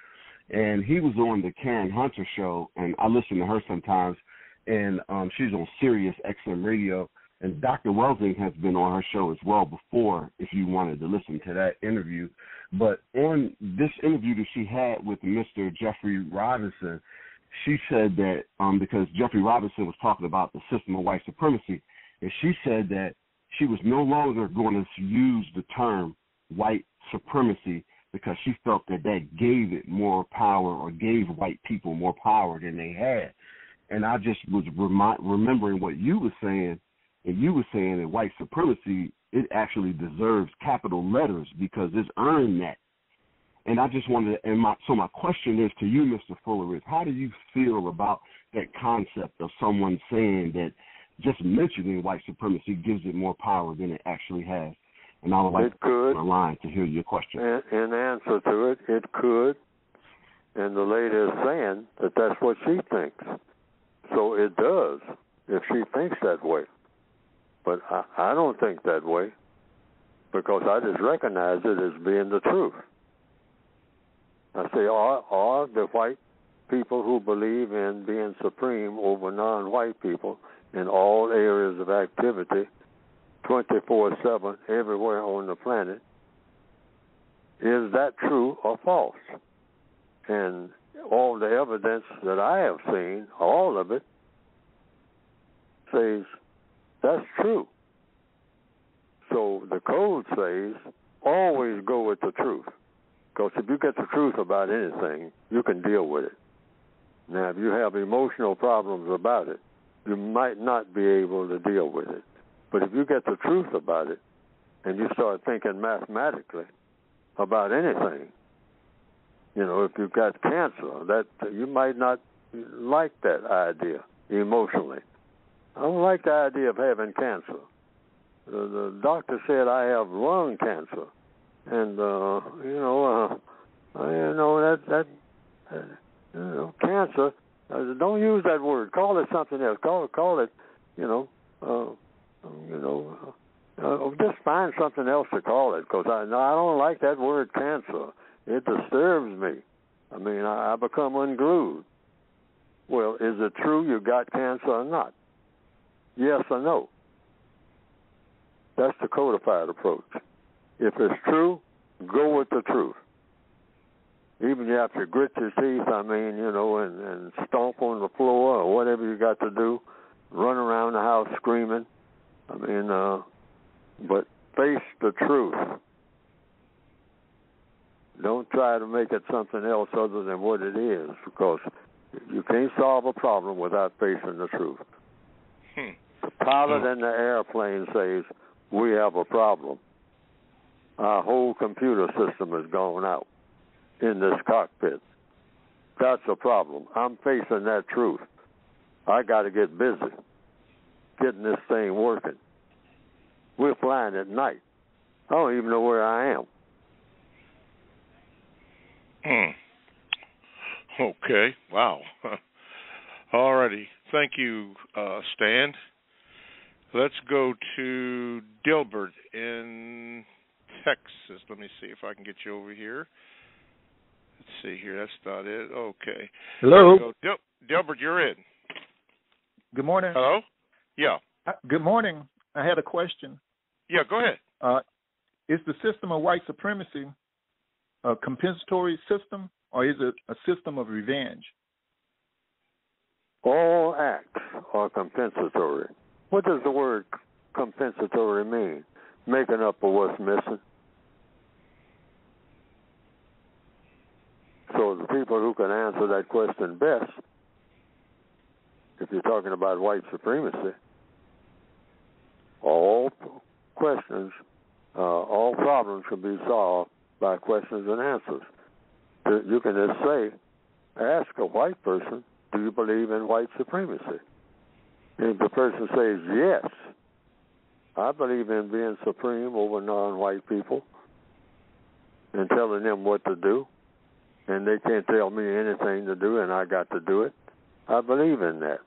And he was on the Karen Hunter show, and I listen to her sometimes, and she's on Sirius XM Radio. And Dr. Welsing has been on her show as well before, if you wanted to listen to that interview. But on this interview that she had with Mr. Jeffrey Robinson, she said that because Jeffrey Robinson was talking about the system of white supremacy, and she said that she was no longer going to use the term white supremacy because she felt that gave it more power or gave white people more power than they had. And I just was remembering what you were saying. And you were saying that white supremacy, it actually deserves capital letters because it's earned that. And I just wanted to, so my question is to you, Mr. Fuller, is how do you feel about that concept of someone saying that just mentioning white supremacy gives it more power than it actually has? And I would like to put a line to hear your question. In answer to it, it could. And the lady is saying that that's what she thinks. So it does if she thinks that way. But I don't think that way because I just recognize it as being the truth. I say, are the white people who believe in being supreme over non-white people in all areas of activity 24/7 everywhere on the planet. Is that true or false? And all the evidence that I have seen, all of it, says that's true. So the code says always go with the truth. Because if you get the truth about anything, you can deal with it. Now, if you have emotional problems about it, you might not be able to deal with it. But if you get the truth about it and you start thinking mathematically about anything, you know, if you've got cancer, that you might not like that idea emotionally. I don't like the idea of having cancer. The doctor said I have lung cancer, and cancer. Don't use that word. Call it something else. Call it, just find something else to call it. Because I don't like that word cancer. It disturbs me. I mean, I become unglued. Well, is it true you got cancer or not? Yes or no? That's the codified approach. If it's true, go with the truth. Even you have to grit your teeth, and stomp on the floor or whatever you got to do, run around the house screaming. But face the truth. Don't try to make it something else other than what it is, because you can't solve a problem without facing the truth. The pilot in the airplane says, we have a problem. Our whole computer system has gone out in this cockpit. That's a problem. I'm facing that truth. I got to get busy getting this thing working. We're flying at night. I don't even know where I am. Okay. Wow. All righty. Thank you, Stan. Let's go to Dilbert in Texas. Let me see if I can get you over here. Let's see here. That's not it. Okay. Hello. Dilbert, you're in. Good morning. Hello? Yeah. Good morning. I had a question. Yeah, go ahead. Is the system of white supremacy a compensatory system, or is it a system of revenge? All acts are compensatory. What does the word compensatory mean? Making up for what's missing. So the people who can answer that question best, if you're talking about white supremacy, all problems can be solved by questions and answers. You can just say, ask a white person, do you believe in white supremacy? And if the person says, yes, I believe in being supreme over non-white people and telling them what to do, and they can't tell me anything to do and I got to do it, I believe in that.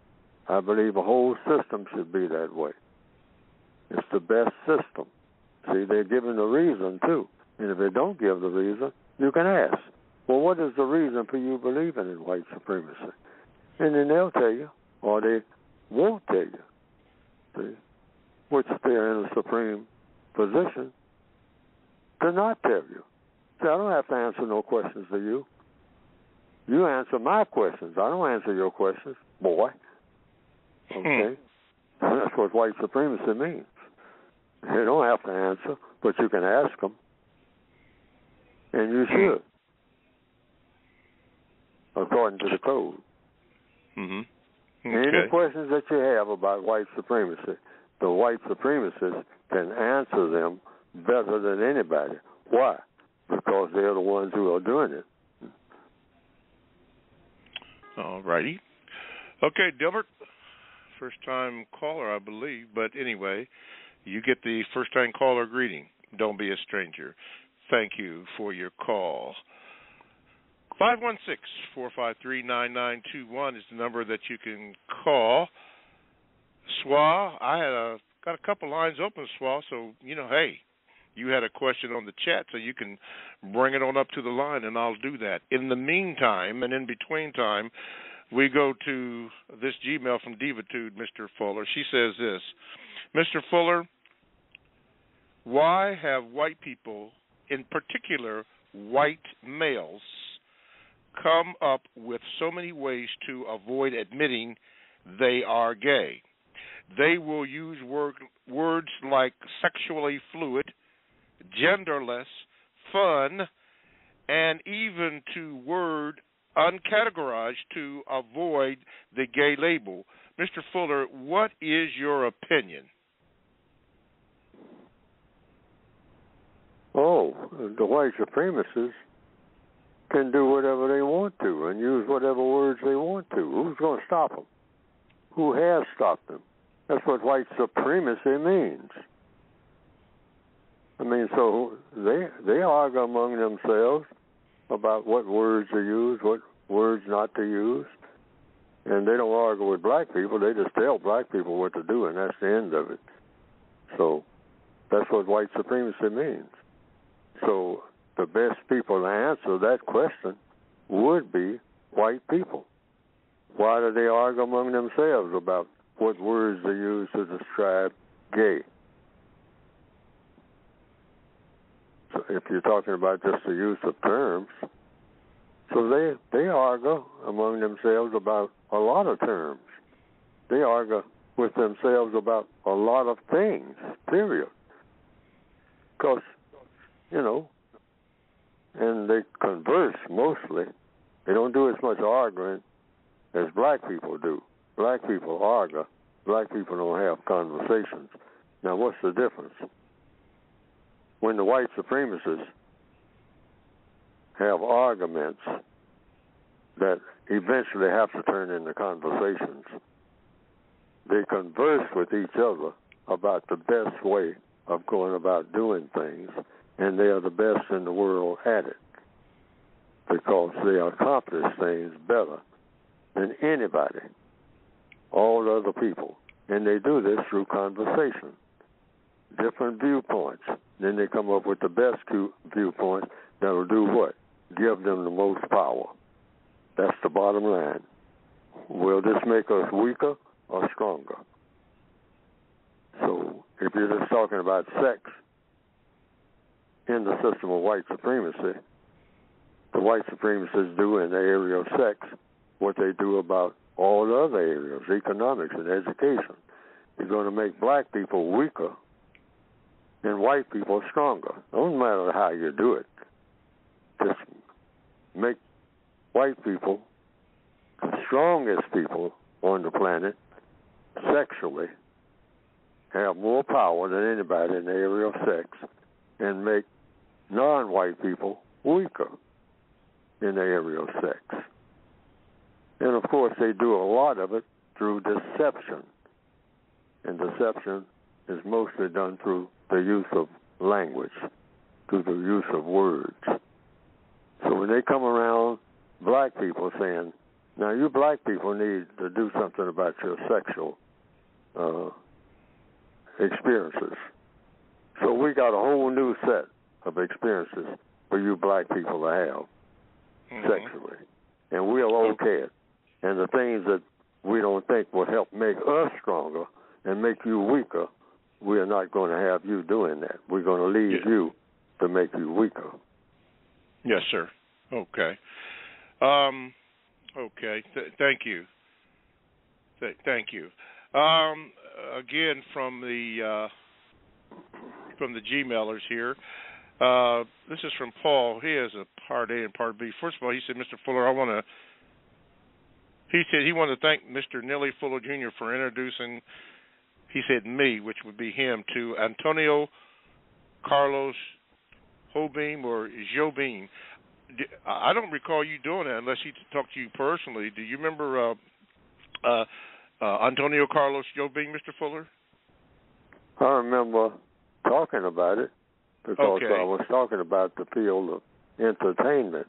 I believe a whole system should be that way. It's the best system. See, they're given the reason, too. And if they don't give the reason, you can ask, well, what is the reason for you believing in white supremacy? And then they'll tell you, or they won't tell you, see, which they're in a supreme position to not tell you. See, I don't have to answer no questions to you. You answer my questions. I don't answer your questions, boy. Okay? That's what white supremacy means. You don't have to answer, but you can ask them. And you should, according to the code. Mm-hmm. Okay. Any questions that you have about white supremacy, the white supremacists can answer them better than anybody. Why? Because they're the ones who are doing it. All righty. Okay, Dilbert, first-time caller, I believe. But anyway, you get the first-time caller greeting. Don't be a stranger. Thank you for your call. 516-453-9921 is the number that you can call. Swa, I had got a couple lines open, Swa, so, hey, you had a question on the chat, so you can bring it on up to the line, and I'll do that. In the meantime, and in between time, we go to this Gmail from Divitude, Mr. Fuller. She says this, Mr. Fuller, why have white people, in particular white males, come up with so many ways to avoid admitting they are gay? They will use words like sexually fluid, genderless, fun, and even to word uncategorized to avoid the gay label. Mr. Fuller, what is your opinion? Oh, the white supremacists can do whatever they want to and use whatever words they want to. Who's going to stop them? Who has stopped them? That's what white supremacy means. I mean, so they argue among themselves about what words to use, what words not to use, and they don't argue with black people. They just tell black people what to do, and that's the end of it. So that's what white supremacy means. So the best people to answer that question would be white people. Why do they argue among themselves about what words to use to describe gay? So if you're talking about just the use of terms, so they argue among themselves about a lot of terms. They argue with themselves about a lot of things, period. Because, you know, and they converse mostly. They don't do as much arguing as black people do. Black people argue. Black people don't have conversations. Now, what's the difference? When the white supremacists have arguments that eventually have to turn into conversations, they converse with each other about the best way of going about doing things, and they are the best in the world at it because they accomplish things better than anybody, all other people. And they do this through conversation, different viewpoints. Then they come up with the best viewpoints that will do what? Give them the most power. That's the bottom line. Will this make us weaker or stronger? So if you're just talking about sex in the system of white supremacy, the white supremacists do in the area of sex what they do about all the other areas, economics and education. You're going to make black people weaker and white people stronger. Don't matter how you do it. Just make white people the strongest people on the planet sexually, have more power than anybody in the area of sex, and make non-white people weaker in the area of sex. And, of course, they do a lot of it through deception. And deception is mostly done through the use of language, through the use of words. So when they come around black people saying, now you black people need to do something about your sexual experiences. So we got a whole new set of experiences for you black people to have sexually. And we'll okay it. And the things that we don't think will help make us stronger and make you weaker, we are not going to have you doing that. We're going to leave you to make you weaker. Yes, sir. Okay. Okay. Thank you. Thank you. Again, from the Gmailers here. This is from Paul. He has a part A and part B. First of all, he said, Mr. Fuller, he said he wanted to thank Mr. Neely Fuller Jr. for introducing, he said me, which would be him, to Antonio Carlos Jobim or Jobim. I don't recall you doing that unless he talked to you personally. Do you remember Antonio Carlos Jobim, Mr. Fuller? I remember talking about it because I was talking about the field of entertainment.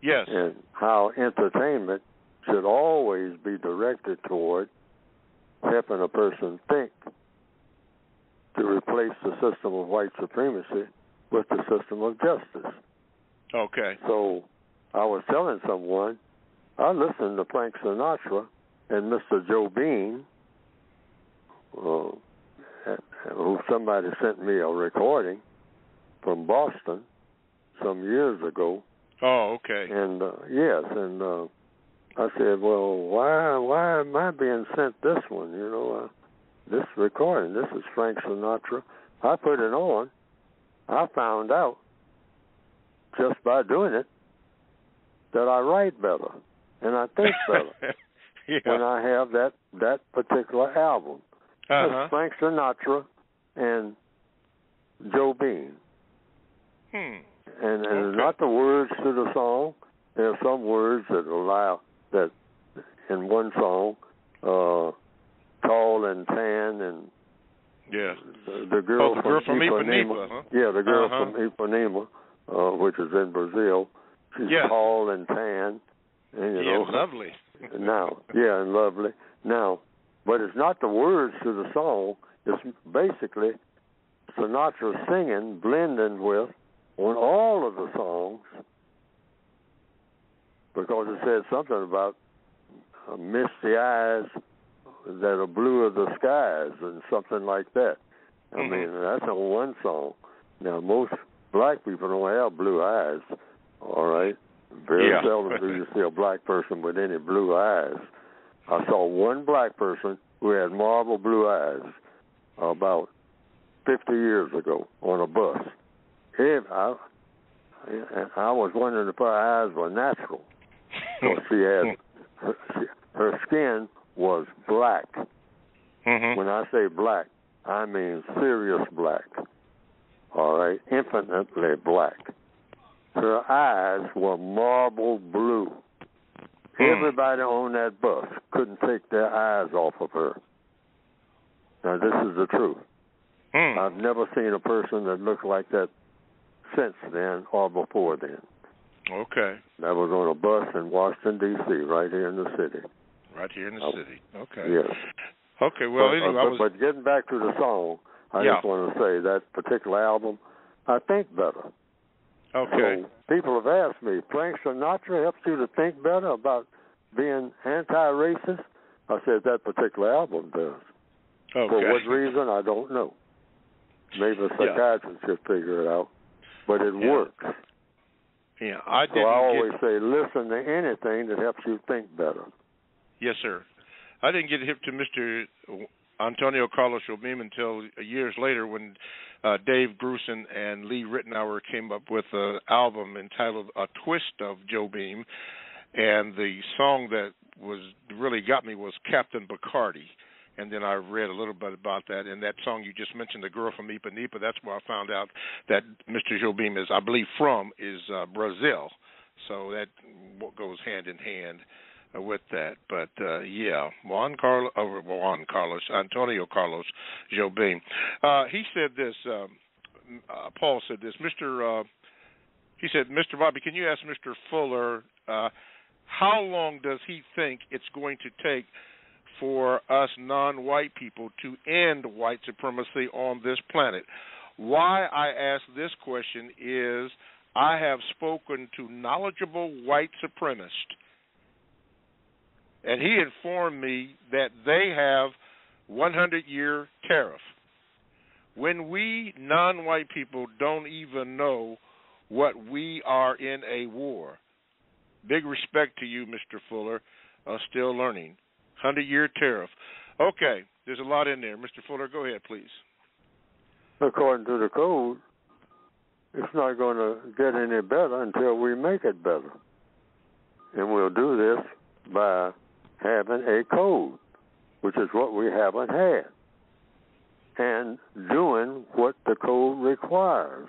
Yes. And how entertainment should always be directed toward helping a person think to replace the system of white supremacy with the system of justice. Okay. So I was telling someone, I listened to Frank Sinatra and Mr. Jobim who somebody sent me a recording from Boston some years ago. Oh, okay. And yes, and I said, well, why am I being sent this one? You know, this recording. This is Frank Sinatra. I put it on. I found out just by doing it that I write better and I think better when I have that particular album. It's Frank Sinatra and Joe Beam. And not the words to the song. There are some words that allow that in one song, tall and tan and the girl from Ipanema. Huh? Yeah, the girl from Ipanema, which is in Brazil. She's tall and tan. And, you know, lovely. Now, and lovely. Now, but it's not the words to the song. It's basically Sinatra singing, blending with on all of the songs, because it said something about misty eyes that are blue of the skies and something like that. I mean, that's on one song. Now, most black people don't have blue eyes, all right? Very seldom do you see a black person with any blue eyes. I saw one black person who had marble blue eyes about 50 years ago on a bus. I was wondering if her eyes were natural. So she had her skin was black. When I say black, I mean serious black. All right, infinitely black. Her eyes were marble blue. Everybody on that bus couldn't take their eyes off of her. Now, this is the truth. I've never seen a person that looked like that since then or before then. Okay. That was on a bus in Washington, D.C., right here in the city. Right here in the city. Okay. Yes. Okay, well, anyway, but getting back to the song, I just want to say that particular album, I think better. Okay. So people have asked me, Frank Sinatra helps you to think better about being anti-racist? I said that particular album does. Okay. For what reason, I don't know. Maybe a psychiatrist could figure it out, but it works. Yeah, so I always say, listen to anything that helps you think better. Yes, sir. I didn't get hip to Mr. Antonio Carlos Jobim until years later when Dave Grusin and Lee Ritenour came up with an album entitled A Twist of Jobim, and the song that really got me was Captain Bacardi. And then I read a little bit about that. And that song you just mentioned, The Girl from Ipanema, that's where I found out that Mr. Jobim is, I believe, is Brazil. So that goes hand in hand with that. But, Antonio Carlos Jobim. He said this, Paul said this, he said, Mr. Bobby, can you ask Mr. Fuller how long does he think it's going to take for us non-white people to end white supremacy on this planet? Why I ask this question is I have spoken to knowledgeable white supremacists, and he informed me that they have 100-year tariff. When we non-white people don't even know what we are in a war. Big respect to you, Mr. Fuller, still learning. 100-year tariff. Okay, there's a lot in there. Mr. Fuller, go ahead, please. According to the code, it's not going to get any better until we make it better. And we'll do this by having a code, which is what we haven't had, and doing what the code requires.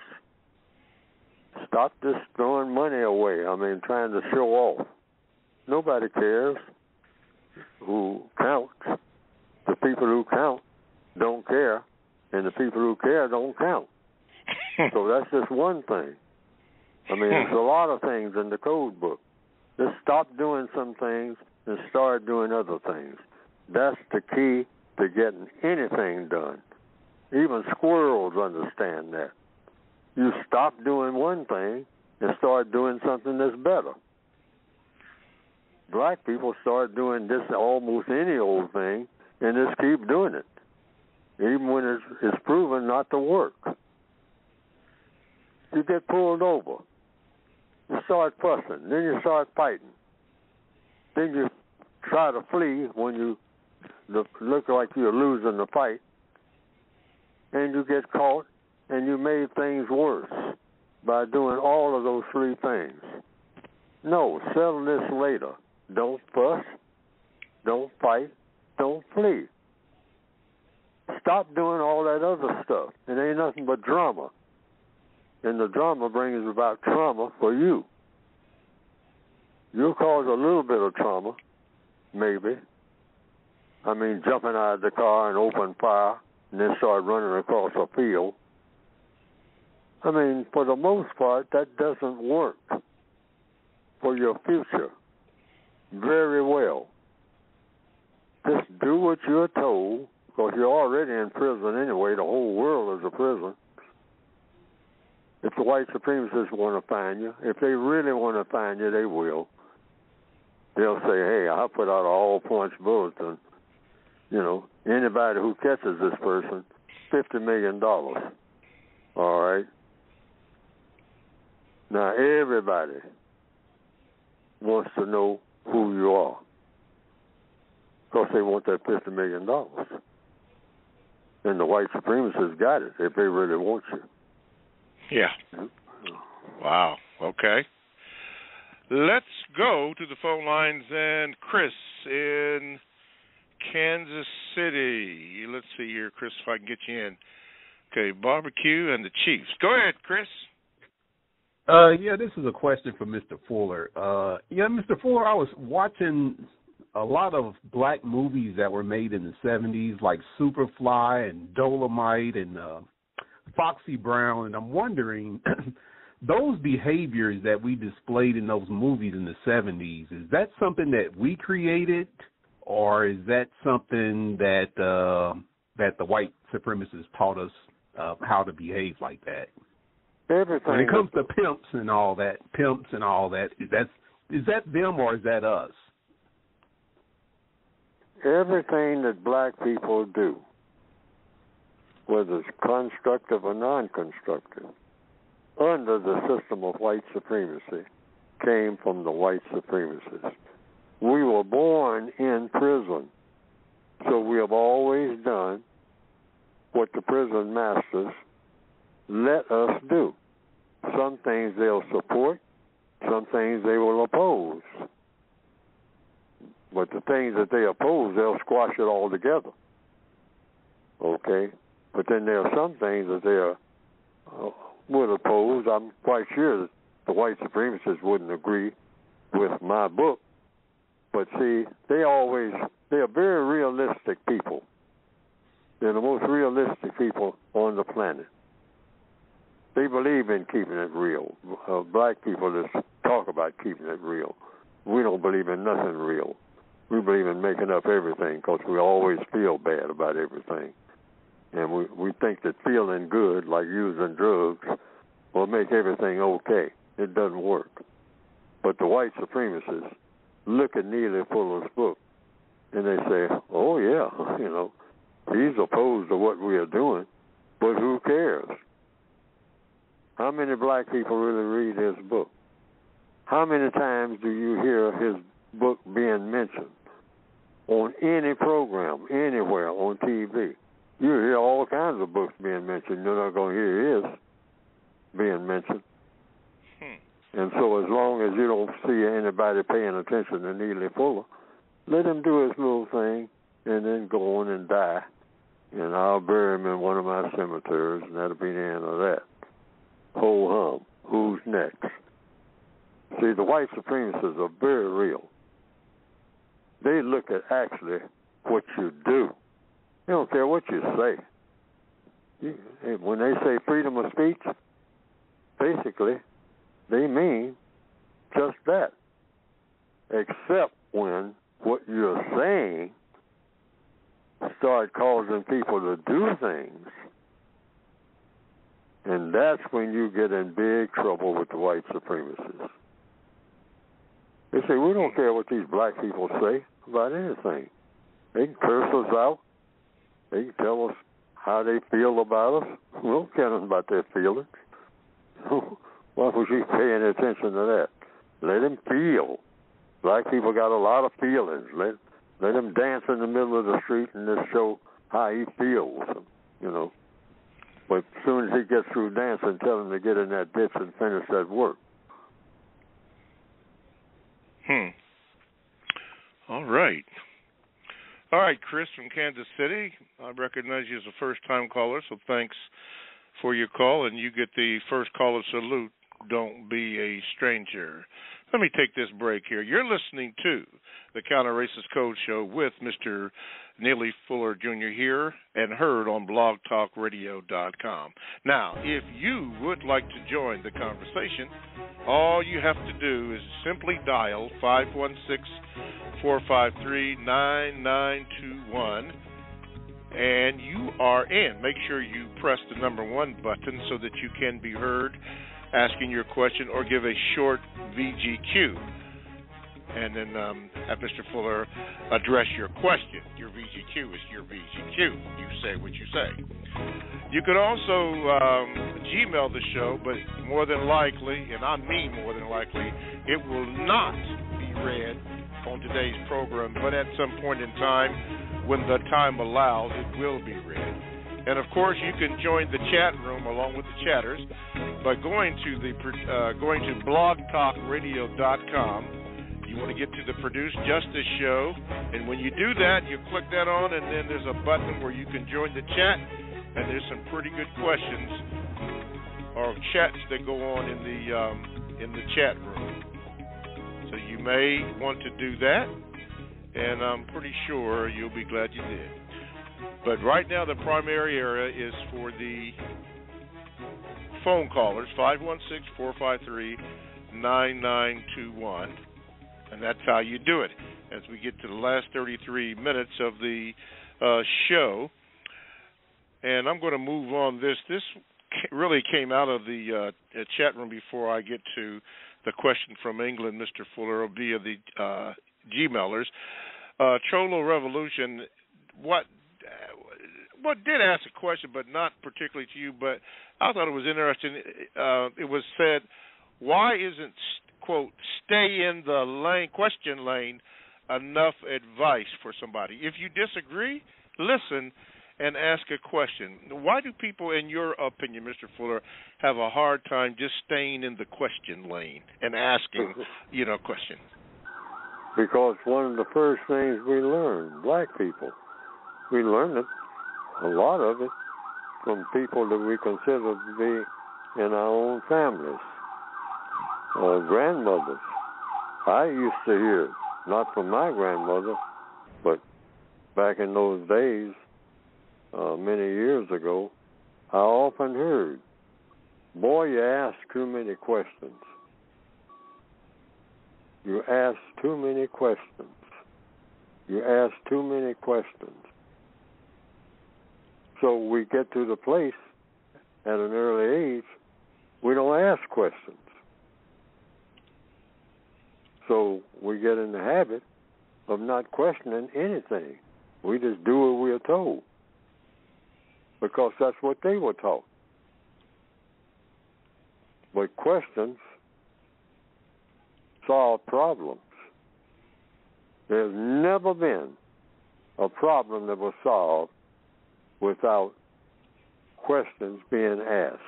Stop just throwing money away. I mean, trying to show off. Nobody cares who counts. The people who count don't care, and the people who care don't count. So that's just one thing. I mean, there's a lot of things in the code book. Just stop doing some things and start doing other things. That's the key to getting anything done. Even squirrels understand that. You stop doing one thing and start doing something that's better. Black people start doing this almost any old thing and just keep doing it. even when it's proven not to work. You get pulled over. You start fussing. Then you start fighting. Then you try to flee when you look like you're losing the fight. And you get caught, and you made things worse by doing all of those three things. No, settle this later. Don't fuss. Don't fight. Don't flee. Stop doing all that other stuff. It ain't nothing but drama. And the drama brings about trauma for you. You'll cause a little bit of trauma, maybe. I mean, jumping out of the car and open fire and then start running across a field. I mean, for the most part, that doesn't work for your future very well. Just do what you're told, because you're already in prison anyway. The whole world is a prison. If the white supremacists want to find you, if they really want to find you, they will. They'll say, hey, I put out an all-points bulletin. You know, anybody who catches this person, $50 million. All right? Now, everybody wants to know who you are, because they want that $50 million. And the white supremacists got it if they really want you. Yeah. Wow. Okay. Let's go to the phone lines and Chris in Kansas City. Let's see here, Chris, if I can get you in. Okay, barbecue and the Chiefs. Go ahead, Chris. Yeah, this is a question for Mr. Fuller. Mr. Fuller, I was watching a lot of black movies that were made in the 70s, like Superfly and Dolomite and Foxy Brown, and I'm wondering, those behaviors that we displayed in those movies in the 70s, is that something that we created, or is that something that that the white supremacists taught us how to behave like that? Everything. When it comes to pimps and all that, is that them or is that us? Everything that black people do, whether it's constructive or non-constructive, under the system of white supremacy, came from the white supremacists. We were born in prison, so we have always done what the prison masters let us do. Some things they'll support, some things they will oppose. But the things that they oppose, they'll squash it all together. Okay? But then there are some things that they would oppose. I'm quite sure that the white supremacists wouldn't agree with my book. But see, they are very realistic people. They're the most realistic people on the planet. They believe in keeping it real. Black people just talk about keeping it real. We don't believe in nothing real. We believe in making up everything because we always feel bad about everything. And we think that feeling good, like using drugs, will make everything okay. It doesn't work. But the white supremacists look at Neely Fuller's book and they say, oh, yeah, he's opposed to what we are doing, but who cares? How many black people really read his book? How many times do you hear his book being mentioned on any program, anywhere, on TV? You hear all kinds of books being mentioned. You're not going to hear his being mentioned. And so as long as you don't see anybody paying attention to Neely Fuller, let him do his little thing and then go on and die. And I'll bury him in one of my cemeteries, and that'll be the end of that. Ho hum. Who's next? See, the white supremacists are very real. They look at actually what you do. They don't care what you say. When they say freedom of speech, basically, they mean just that. Except when what you're saying start causing people to do things. And that's when you get in big trouble with the white supremacists. They say, we don't care what these black people say about anything. They can curse us out. They can tell us how they feel about us. We don't care nothing about their feelings. Why was you paying attention to that? Let him feel. Black people got a lot of feelings. Let him dance in the middle of the street and just show how he feels, you know. But as soon as he gets through dancing, tell him to get in that ditch and finish that work. All right. All right, Chris from Kansas City. I recognize you as a first-time caller, so thanks for your call, and you get the first caller salute. Don't be a stranger. Let me take this break here. You're listening to the Counter-Racist Code Show with Mr. Neely Fuller Jr. here and heard on blogtalkradio.com. Now, if you would like to join the conversation, all you have to do is simply dial 516-453-9921, and you are in. Make sure you press the number 1 button so that you can be heard asking your question or give a short VGQ. And then have Mr. Fuller address your question. Your VGQ is your VGQ. You say what you say. You could also Gmail the show, but more than likely, and I mean more than likely, it will not be read on today's program, but at some point in time, when the time allows, it will be read. And of course, you can join the chat room along with the chatters by going to blogtalkradio.com. You want to get to the Produce Justice Show, and when you do that, you click that on, and then there's a button where you can join the chat, and there's some pretty good questions or chats that go on in the chat room. So you may want to do that, and I'm pretty sure you'll be glad you did. But right now, the primary area is for the phone callers, 516-453-9921. And that's how you do it. As we get to the last 33 minutes of the show, and I'm going to move on. This really came out of the chat room before I get to the question from England, Mr. Fuller, via the Gmailers. Cholo Revolution, what did ask a question, but not particularly to you, but I thought it was interesting. It was said, why isn't, quote, stay in the question lane enough advice for somebody? If you disagree, listen and ask a question. Why do people, in your opinion, Mr. Fuller, have a hard time just staying in the question lane and asking, questions? Because one of the first things we learn, black people, we learn it, a lot of it, from people that we consider to be in our own families. Grandmothers. I used to hear, not from my grandmother, but back in those days, many years ago, I often heard, boy, you ask too many questions. You ask too many questions. You ask too many questions. So we get to the place at an early age, we don't ask questions. So we get in the habit of not questioning anything. We just do what we are told because that's what they were taught. But questions solve problems. There's never been a problem that was solved without questions being asked.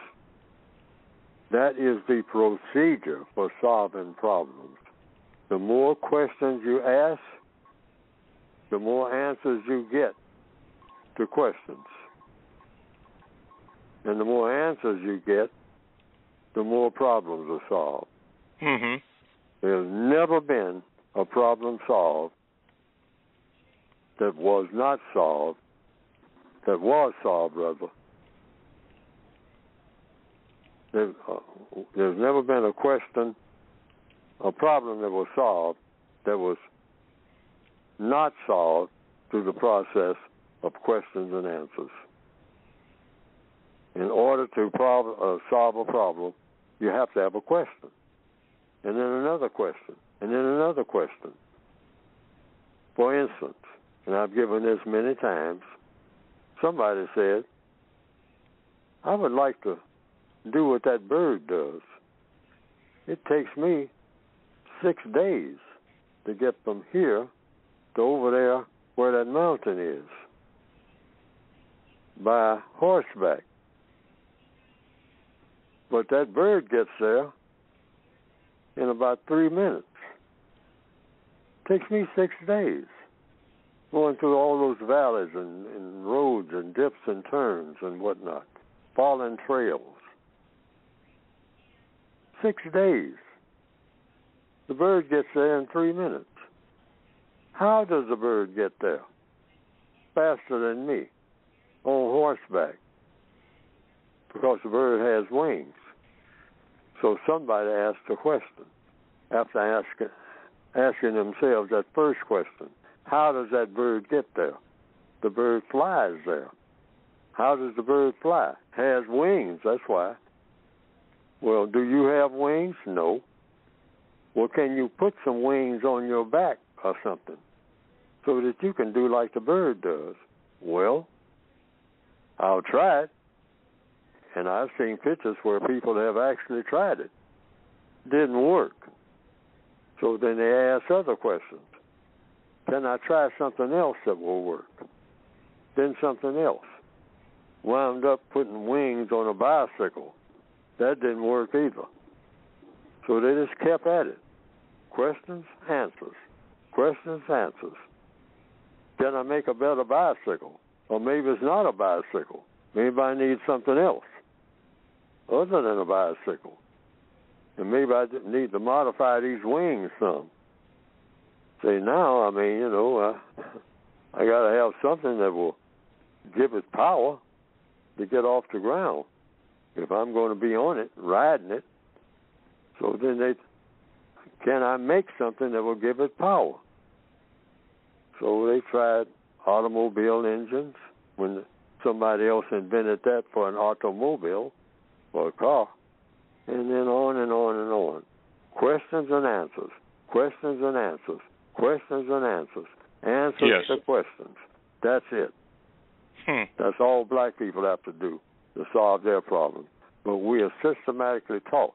That is the procedure for solving problems. The more questions you ask, the more answers you get to questions. And the more answers you get, the more problems are solved. Mm-hmm. There's never been a problem solved that was not solved, that was solved, rather. There's never been a question, a problem that was solved that was not solved through the process of questions and answers. In order to solve a problem, you have to have a question, and then another question, and then another question. For instance, and I've given this many times, somebody said, I would like to do what that bird does. It takes me 6 days to get from here to over there where that mountain is by horseback. But that bird gets there in about 3 minutes. Takes me 6 days going through all those valleys and roads and dips and turns and whatnot, fallen trails. 6 days. The bird gets there in 3 minutes. How does the bird get there? Faster than me, on horseback. Because the bird has wings. So somebody asked a question after asking themselves that first question. How does that bird get there? The bird flies there. How does the bird fly? Has wings, that's why. Well, do you have wings? No. Well, can you put some wings on your back or something so that you can do like the bird does? Well, I'll try it. And I've seen pictures where people have actually tried it. Didn't work. So then they ask other questions. Can I try something else that will work? Then something else. Wound up putting wings on a bicycle. That didn't work either. So they just kept at it. Questions, answers. Questions, answers. Can I make a better bicycle? Or maybe it's not a bicycle. Maybe I need something else other than a bicycle. And maybe I need to modify these wings some. See, now, I mean, I got to have something that will give it power to get off the ground if I'm going to be on it, riding it. So then can I make something that will give it power? So they tried automobile engines when somebody else invented that for an automobile, for a car, and then on and on and on. Questions and answers, questions and answers, questions and answers, answers to questions. That's it. That's all black people have to do to solve their problem. But we are systematically taught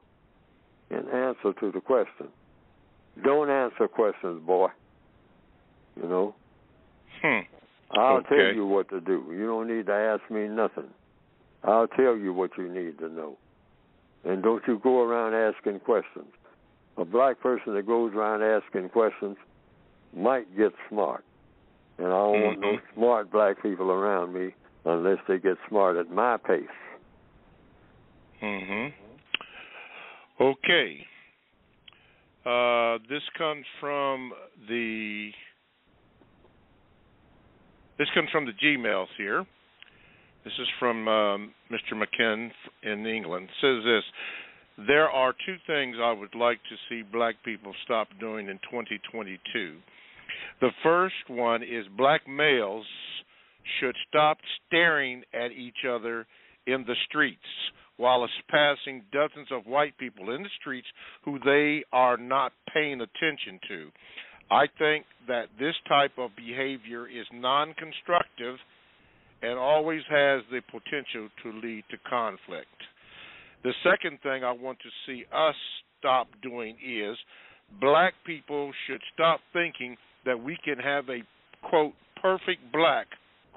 in answer to the question. Don't answer questions, boy. I'll tell you what to do. You don't need to ask me nothing. I'll tell you what you need to know. And don't you go around asking questions. A black person that goes around asking questions might get smart. And I don't want no smart black people around me unless they get smart at my pace. Okay. This comes from the Gmails here. This is from Mr. McKen in England. It says this: there are two things I would like to see black people stop doing in 2022. The first one is black males should stop staring at each other in the streets while passing dozens of white people in the streets who they are not paying attention to. I think that this type of behavior is non-constructive and always has the potential to lead to conflict. The second thing I want to see us stop doing is black people should stop thinking that we can have a, quote, perfect black,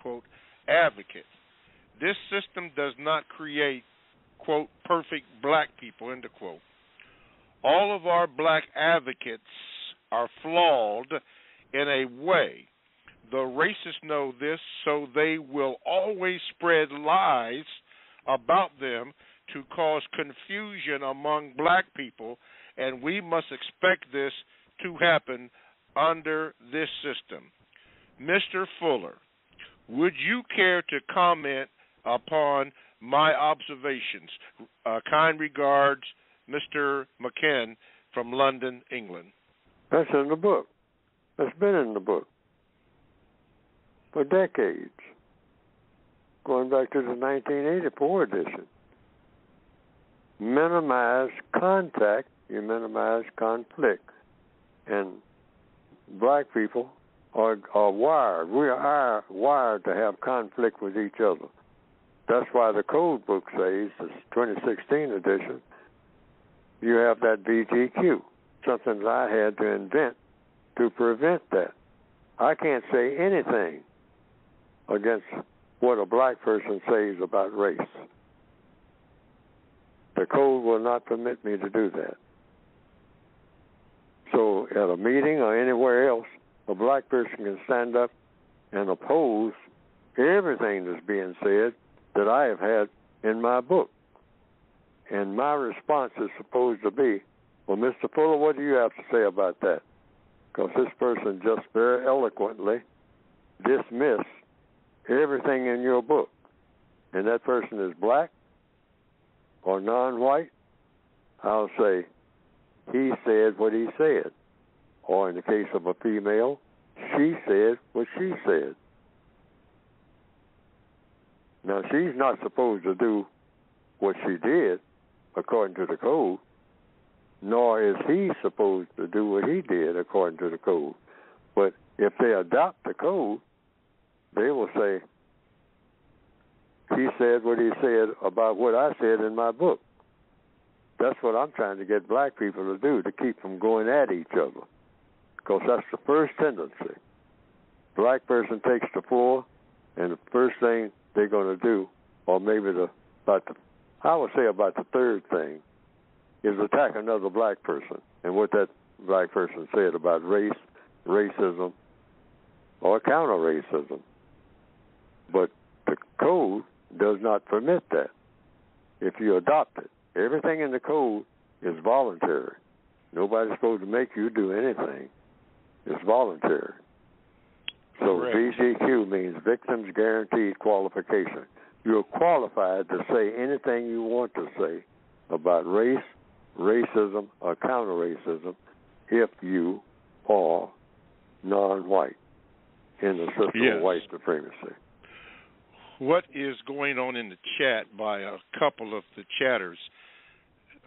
quote, advocate. This system does not create, quote, perfect black people, end of quote. All of our black advocates are flawed in a way. The racists know this, so they will always spread lies about them to cause confusion among black people, and we must expect this to happen under this system. Mr. Fuller, would you care to comment upon my observations? Kind regards, Mr. McKen from London, England. That's in the book. That's been in the book for decades, going back to the 1984 edition. Minimize contact, you minimize conflict. And black people are wired. We are wired to have conflict with each other, That's why the code book says, this 2016 edition, you have that VGQ, something that I had to invent to prevent that. I can't say anything against what a black person says about race. The code will not permit me to do that. So at a meeting or anywhere else, a black person can stand up and oppose everything that's being said that I have had in my book. And my response is supposed to be, well, Mr. Fuller, what do you have to say about that? Because this person just very eloquently dismissed everything in your book. And that person is black or non-white, I'll say, he said what he said. Or in the case of a female, she said what she said. Now, she's not supposed to do what she did according to the code, nor is he supposed to do what he did according to the code. But if they adopt the code, they will say, he said what he said about what I said in my book. That's what I'm trying to get black people to do, to keep from going at each other. Because that's the first tendency. Black person takes the floor, and the first thing they're going to do, or maybe I would say about the third thing, is attack another black person. And what that black person said about race, racism, or counter-racism. But the code does not permit that if you adopt it. Everything in the code is voluntary. Nobody's supposed to make you do anything. It's voluntary. So VGQ means Victims Guaranteed Qualification. You're qualified to say anything you want to say about race, racism, or counter-racism if you are non-white in the system of white supremacy. What is going on in the chat by a couple of the chatters,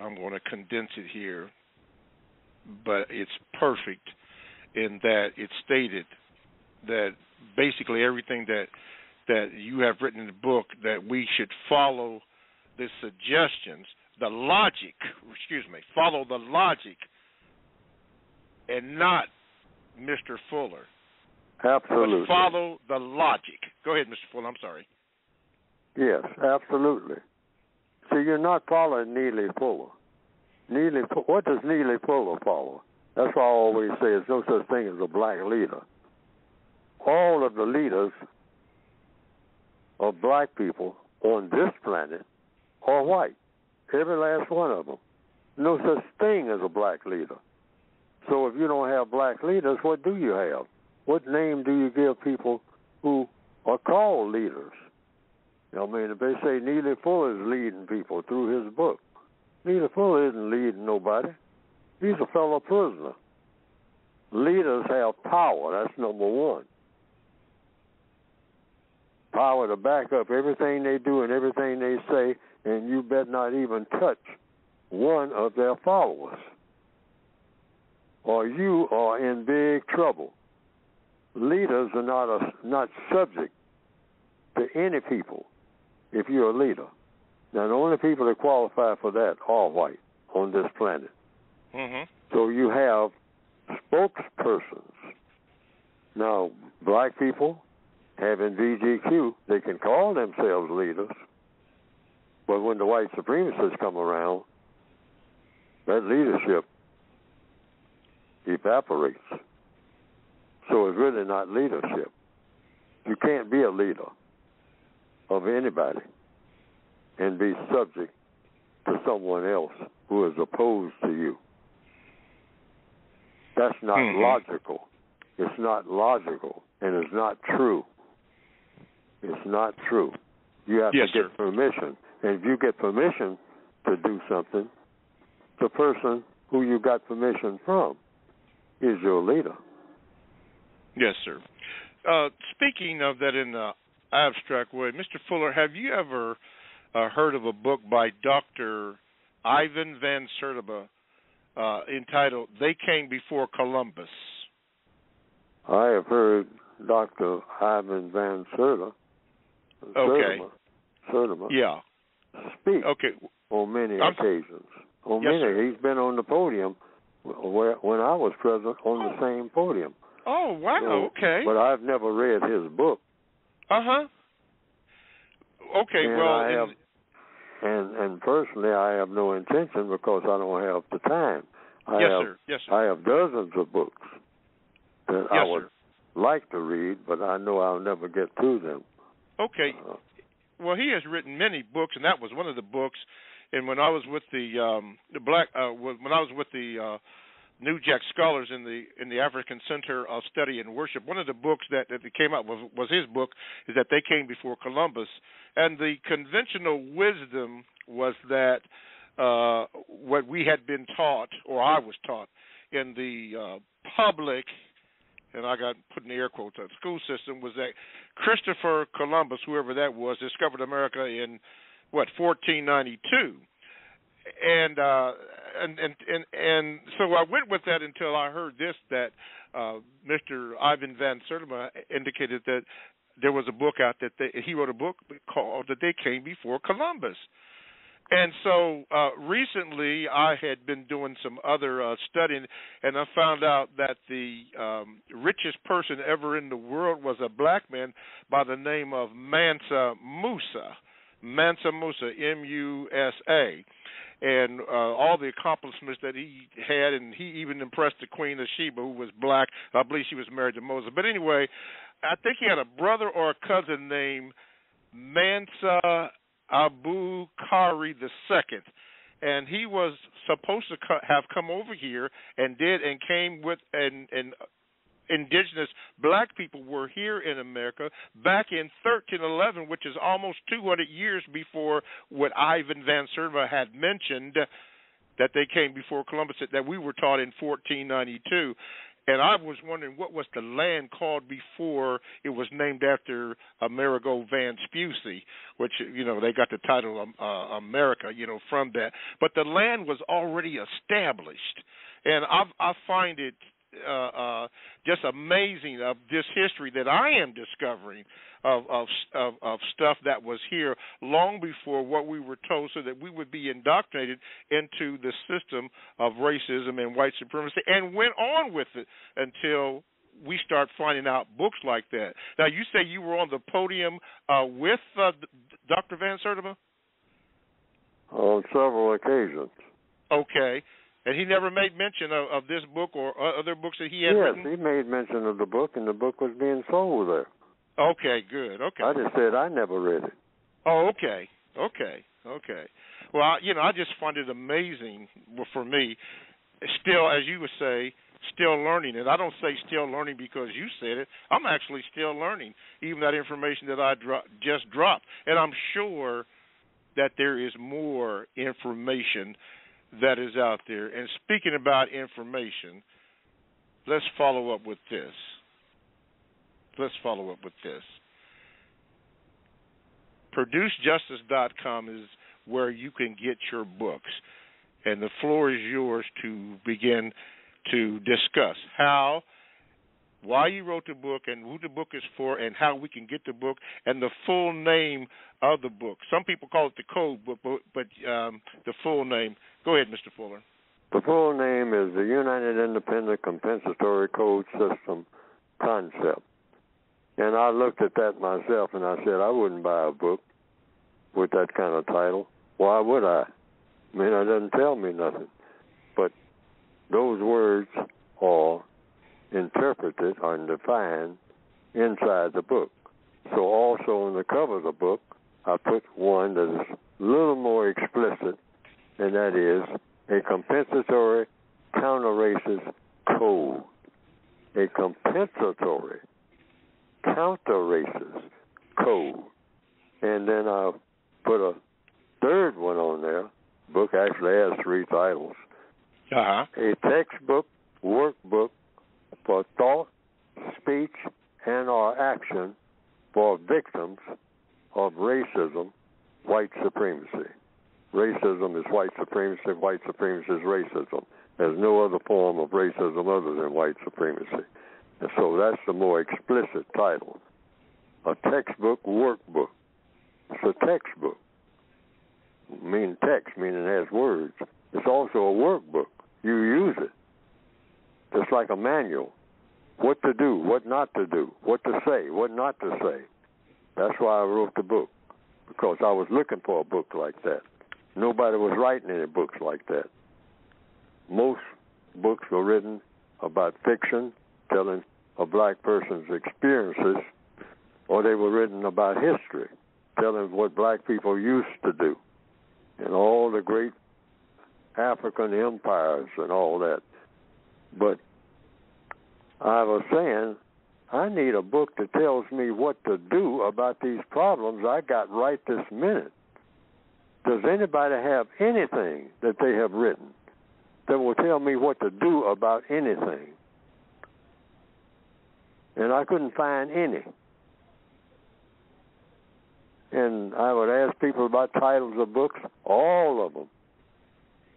I'm going to condense it here, but it's perfect in that it stated that basically everything that you have written in the book, that we should follow the suggestions, follow the logic and not Mr. Fuller. Absolutely. But follow the logic. Go ahead, Mr. Fuller, I'm sorry. Yes, absolutely. See, you're not following Neely Fuller. What does Neely Fuller follow? That's why I always say there's no such thing as a black leader. All of the leaders of black people on this planet are white. Every last one of them. No such thing as a black leader. So if you don't have black leaders, what do you have? What name do you give people who are called leaders? I mean, if they say Neely Fuller is leading people through his book, Neely Fuller isn't leading nobody. He's a fellow prisoner. Leaders have power. That's number one. Power to back up everything they do and everything they say, and you better not even touch one of their followers, or you are in big trouble. Leaders are not subject to any people if you're a leader. Now, the only people that qualify for that are white on this planet. Mm-hmm. So you have spokespersons. Now, black people having VGQ, they can call themselves leaders, but when the white supremacists come around, that leadership evaporates. So it's really not leadership. You can't be a leader of anybody and be subject to someone else who is opposed to you. That's not logical. It's not logical, and it's not true. It's not true. You have to get permission. And if you get permission to do something, the person who you got permission from is your leader. Yes, sir. Speaking of that in the abstract way, Mr. Fuller, have you ever heard of a book by Dr. Ivan Van Sertima entitled "They Came Before Columbus"? I have heard Dr. Ivan Van Sertima. Okay. Sertima speak on many occasions. He's been on the podium when I was present on the same podium. Oh, wow, so, okay. But I've never read his book. Uh-huh. Okay, and and personally, I have no intention because I don't have the time. Yes, sir. I have dozens of books that I would like to read, but I know I'll never get through them. Okay. Well, he has written many books, and that was one of the books. And when I was with when I was with the New Jack Scholars in the African Center of Study and Worship, one of the books that came out was his book, is that they came before Columbus. And the conventional wisdom was that what we had been taught, or I was taught, in the public, and I got put in the air quotes, the school system, was that Christopher Columbus, whoever that was, discovered America in 1492. And so I went with that until I heard this, that Mr. Ivan Van Sertima indicated that there was a book out that he wrote a book called that They Came Before Columbus. And so recently I had been doing some other studying, and I found out that the richest person ever in the world was a black man by the name of Mansa Musa. Mansa Musa, M-U-S-A. And all the accomplishments that he had, and he even impressed the Queen of Sheba, who was black. I believe she was married to Moses. But anyway, I think he had a brother or a cousin named Mansa Abu Khari II, and he was supposed to have come over here and came with and indigenous black people were here in America back in 1311, which is almost 200 years before what Ivan Van Sertima had mentioned, that they came before Columbus, that we were taught in 1492. And I was wondering, what was the land called before it was named after Amerigo Vespucci, which, they got the title America, from that. But the land was already established. And I find it just amazing of this history that I am discovering of stuff that was here long before what we were told, so that we would be indoctrinated into the system of racism and white supremacy, and went on with it until we start finding out books like that. Now, you say you were on the podium with Dr. Van Sertima? On several occasions. Okay. And he never made mention of this book or other books that he had written? Yes, he made mention of the book, and the book was being sold there. Okay, good. Okay. I just said I never read it. Oh, okay. Well, I just find it amazing for me. Still, as you would say, still learning. And I don't say still learning because you said it. I'm actually still learning, even that information that I just dropped. And I'm sure that there is more information that is out there. And speaking about information, let's follow up with this. ProduceJustice.com is where you can get your books. And the floor is yours to begin to discuss why you wrote the book, and who the book is for, and how we can get the book, and the full name of the book. Some people call it the code book, but the full name. Go ahead, Mr. Fuller. The full name is the United Independent Compensatory Code System Concept. And I looked at that myself, and I said I wouldn't buy a book with that kind of title. Why would I? I mean, it doesn't tell me nothing. But those words are interpreted and defined inside the book. So also on the cover of the book, I put one that is a little more explicit, and that is a compensatory counter-racist code. A compensatory counter-racist code. And then I put a third one on there. The book actually has 3 titles. Uh-huh. A textbook, workbook for thought, speech, and or action for victims of racism, white supremacy. Racism is white supremacy is racism. There's no other form of racism other than white supremacy. And so that's the more explicit title. A textbook, workbook It's a textbook. Text meaning it has words. It's also a workbook. You use it. Just like a manual. What to do, what not to do, what to say, what not to say. That's why I wrote the book, because I was looking for a book like that. Nobody was writing any books like that. Most books were written about fiction, telling a black person's experiences, or they were written about history, telling what black people used to do, and all the great African empires and all that. But I was saying, I need a book that tells me what to do about these problems I got right this minute. Does anybody have anything that they have written that will tell me what to do about anything? And I couldn't find any. And I would ask people about titles of books. All of them,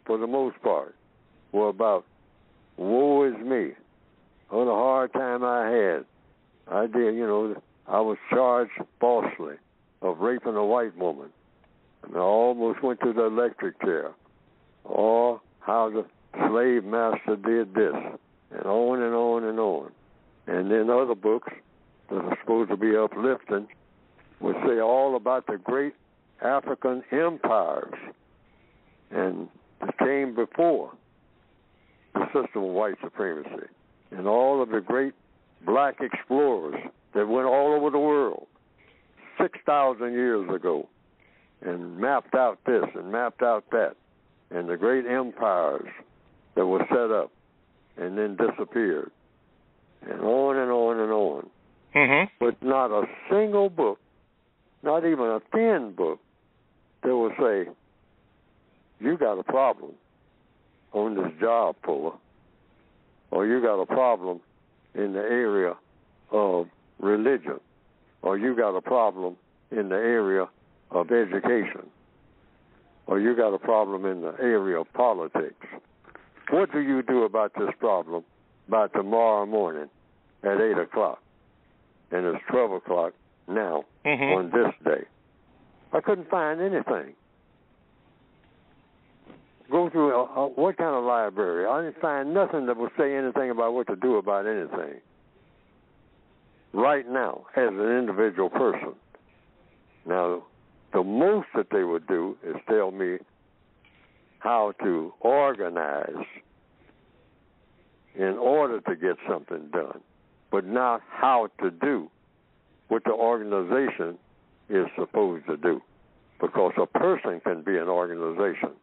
for the most part, were about woe is me, on a hard time I had. I did, I was charged falsely of raping a white woman. And I almost went to the electric chair. Or how the slave master did this. And on and on and on. And then other books that are supposed to be uplifting would say all about the great African empires and that came before the system of white supremacy. And all of the great black explorers that went all over the world 6,000 years ago and mapped out this and mapped out that, and the great empires that were set up and then disappeared, and on and on and on. Mm-hmm. But not a single book, not even a thin book, that will say, you got a problem on this job, Fuller, or you got a problem in the area of religion, or you got a problem in the area of education, or you got a problem in the area of politics. What do you do about this problem by tomorrow morning at 8 o'clock? And it's 12 o'clock now on this day. I couldn't find anything. Go through what kind of library? I didn't find nothing that would say anything about what to do about anything. Right now, as an individual person. Now, the most that they would do is tell me how to organize in order to get something done, but not how to do what the organization is supposed to do, because a person can be an organization.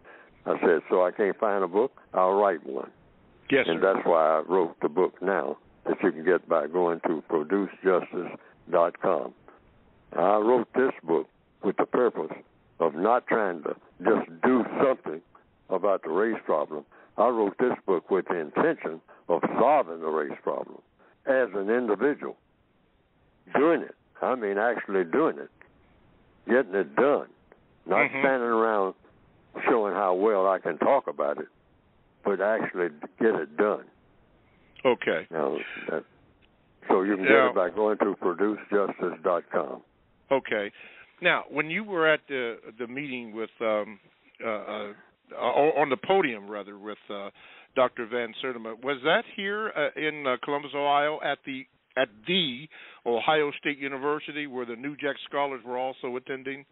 I said, so I can't find a book, I'll write one. Yes, and sir. That's why I wrote the book now that you can get by going to producejustice.com. I wrote this book with the purpose of not trying to just do something about the race problem. I wrote this book with the intention of solving the race problem as an individual. Doing it. I mean actually doing it. Getting it done. Not standing around showing how well I can talk about it, but actually get it done. Okay. Now, so you can get it by going to producejustice.com. Okay. Now, when you were at the meeting with on the podium rather with Dr. Van Sertima, was that here in Columbus, Ohio, at the Ohio State University, where the New Jack Scholars were also attending?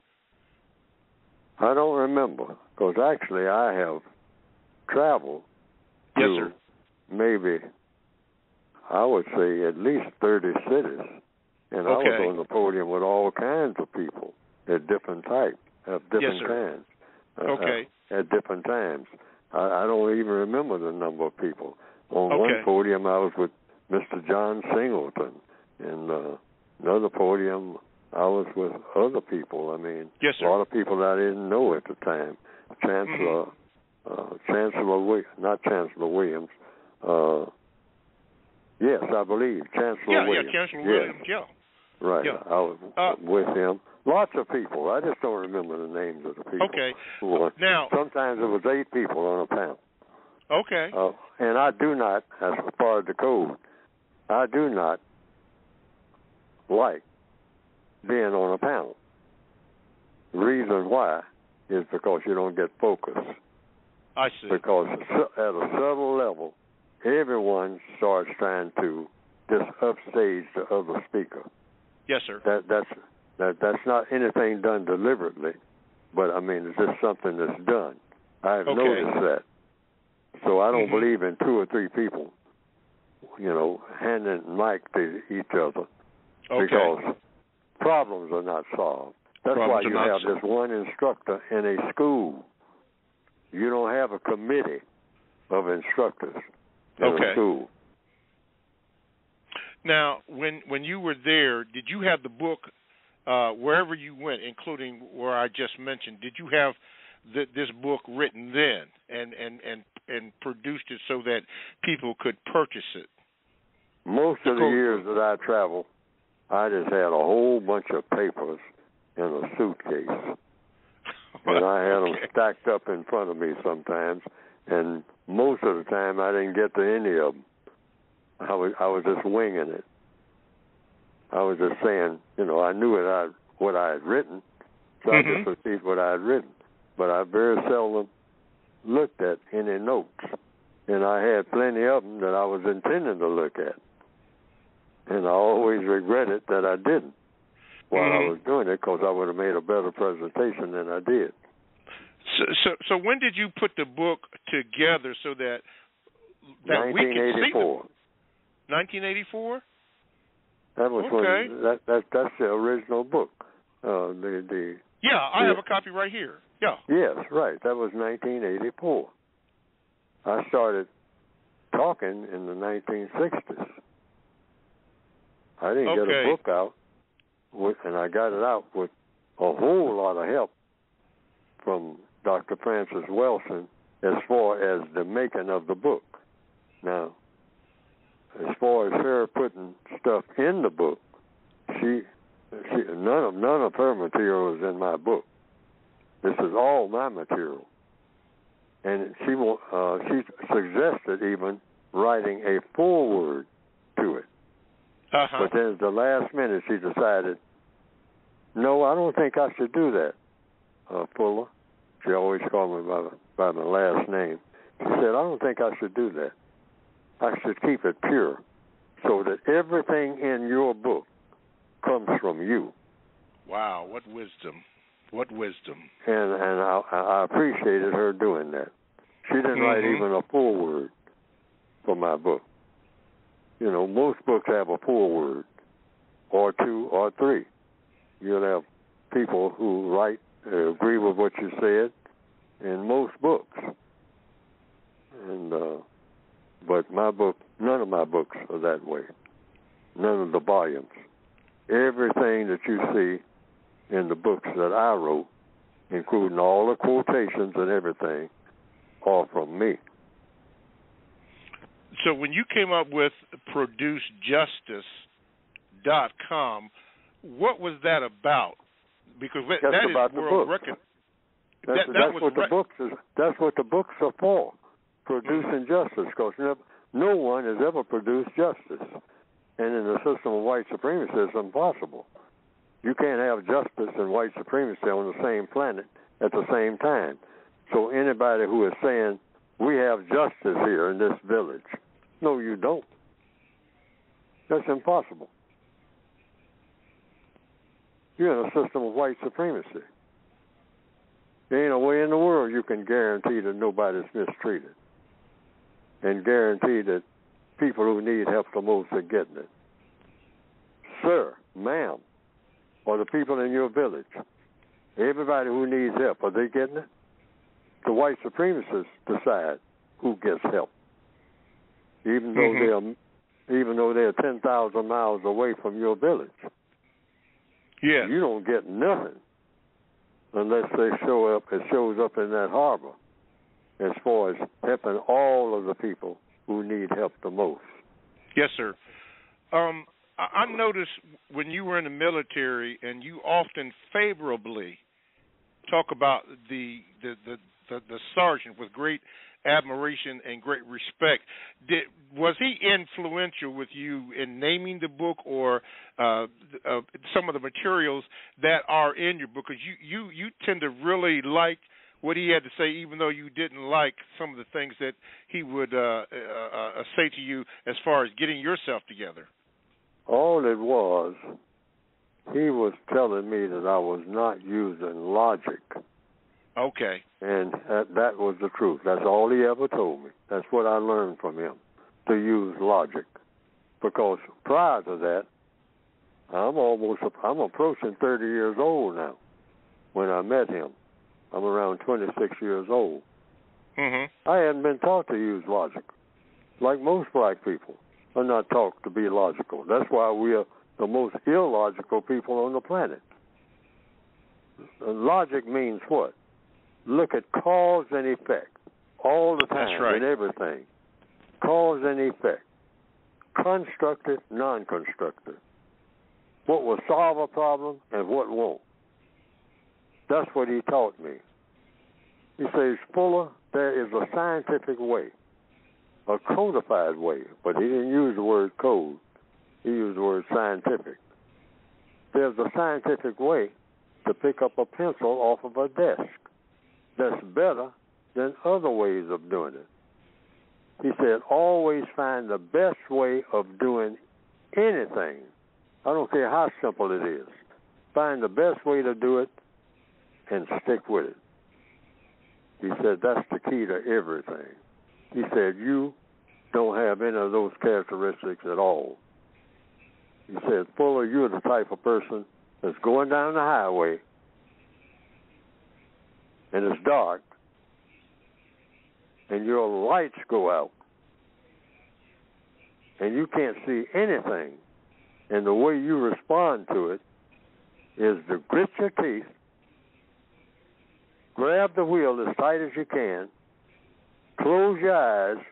I don't remember, because actually I have traveled to maybe, I would say, at least 30 cities. And I was on the podium with all kinds of people at different types, of different kinds, at different times. I don't even remember the number of people. On one podium, I was with Mr. John Singleton, and another podium, I was with other people. I mean, a lot of people that I didn't know at the time. Not Chancellor Williams. Yes, I believe Chancellor Williams. Yeah, Chancellor Williams. Yeah. Right. Yeah. I was with him. Lots of people. I just don't remember the names of the people. Okay. Now, sometimes it was 8 people on a panel. Okay. And I do not, as part of the code, I do not like being on a panel. The reason why is because you don't get focus. I see. Because at a subtle level, everyone starts trying to just upstage the other speaker. Yes, sir. That's not anything done deliberately, but I mean it's just something that's done. I've noticed that. So I don't believe in 2 or 3 people, handing mic to each other because problems are not solved. That's why you have this one instructor in a school. You don't have a committee of instructors in a school. Now, when you were there, did you have the book wherever you went, including where I just mentioned? Did you have this book written then and produced it so that people could purchase it? Most of the years that I traveled, I just had a whole bunch of papers in a suitcase. And I had them stacked up in front of me sometimes, and most of the time I didn't get to any of them. I was just winging it. I was just saying, I knew what I had written, so I just repeat what I had written. But I very seldom looked at any notes, and I had plenty of them that I was intending to look at. And I always regretted that I didn't while I was doing it, because I would have made a better presentation than I did. So when did you put the book together so that we could see 1984. 1984? That was when that's the original book. I have a copy right here. Yeah. Yes, right. That was 1984. I started talking in the 1960s. I didn't get a book out, and I got it out with a whole lot of help from Dr. Frances Wilson as far as the making of the book. Now, as far as her putting stuff in the book, she none of her material is in my book. This is all my material, and she suggested even writing a foreword to it. But then at the last minute, she decided, no, I don't think I should do that, Fuller. She always called me by my last name. She said, I don't think I should do that. I should keep it pure so that everything in your book comes from you. Wow, what wisdom. What wisdom. And I appreciated her doing that. She didn't write even a foreword for my book. Most books have a foreword, or 2 or 3. You'll have people who agree with what you said in most books. And but my book, none of my books are that way. None of the volumes. Everything that you see in the books that I wrote, including all the quotations and everything, are from me. So when you came up with ProduceJustice.com, what was that about? Because that's that about is world record. That's what the books are for, producing justice, because no one has ever produced justice. And in the system of white supremacy, it's impossible. You can't have justice and white supremacy on the same planet at the same time. So anybody who is saying, we have justice here in this village, no, you don't. That's impossible. You're in a system of white supremacy. There ain't a way in the world you can guarantee that nobody's mistreated and guarantee that people who need help the most are getting it. Sir, ma'am, or the people in your village, everybody who needs help, are they getting it? The white supremacists decide who gets help, even though they're 10,000 miles away from your village. Yeah, you don't get nothing unless they show up. It shows up in that harbor, as far as helping all of the people who need help the most. Yes, sir. I noticed when you were in the military, and you often favorably talk about the sergeant with great admiration and great respect. Was he influential with you in naming the book or some of the materials that are in your book? Because you tend to really like what he had to say, even though you didn't like some of the things that he would say to you as far as getting yourself together. All it was, he was telling me that I was not using logic. Okay. And that was the truth. That's all he ever told me. That's what I learned from him, to use logic. Because prior to that, I'm approaching 30 years old now when I met him. I'm around 26 years old. Mm-hmm. I hadn't been taught to use logic. Like most black people are not taught to be logical. That's why we are the most illogical people on the planet. Logic means what? Look at cause and effect all the time. That's right. In everything. Cause and effect. Constructive, non-constructive. What will solve a problem and what won't. That's what he taught me. He says, Fuller, there is a scientific way, a codified way, but he didn't use the word code. He used the word scientific. There's a scientific way to pick up a pencil off of a desk that's better than other ways of doing it. He said, always find the best way of doing anything. I don't care how simple it is. Find the best way to do it and stick with it. He said, that's the key to everything. He said, you don't have any of those characteristics at all. He said, Fuller, you're the type of person that's going down the highway and it's dark and your lights go out and you can't see anything. And the way you respond to it is to grit your teeth, grab the wheel as tight as you can, close your eyes,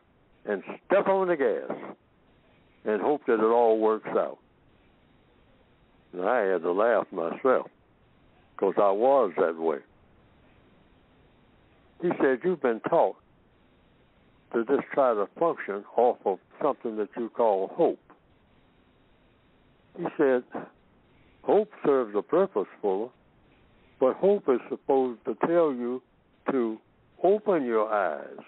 and step on the gas and hope that it all works out. And I had to laugh myself because I was that way. He said, you've been taught to just try to function off of something that you call hope. He said, hope serves a purpose, Fuller, but hope is supposed to tell you to open your eyes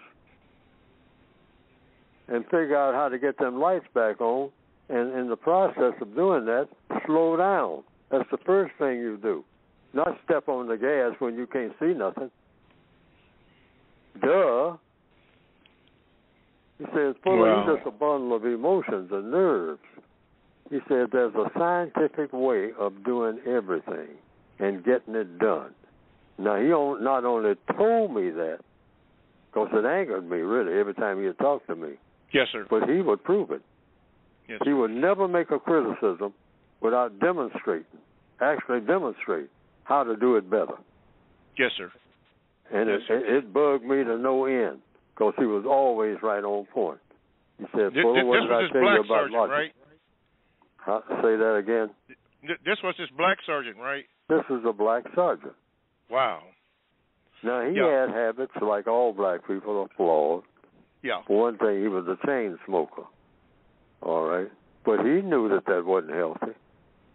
and figure out how to get them lights back on, and in the process of doing that, slow down. That's the first thing you do. Not step on the gas when you can't see nothing. Duh. He says, Fuller, you're just a bundle of emotions and nerves. He said, there's a scientific way of doing everything and getting it done. Now, he not only told me that, because it angered me, really, every time he would talk to me. Yes, sir. But he would prove it. Yes, he would never make a criticism without actually demonstrate how to do it better. Yes, sir. And yes, it bugged me to no end, because he was always right on point. He said, Fuller, what did I tell you about logic? Right? Say that again. This was this black sergeant, right? This is a black sergeant. Wow. Now, he had habits like all black people are flawed. Yeah. For one thing, he was a chain smoker. All right. But he knew that wasn't healthy.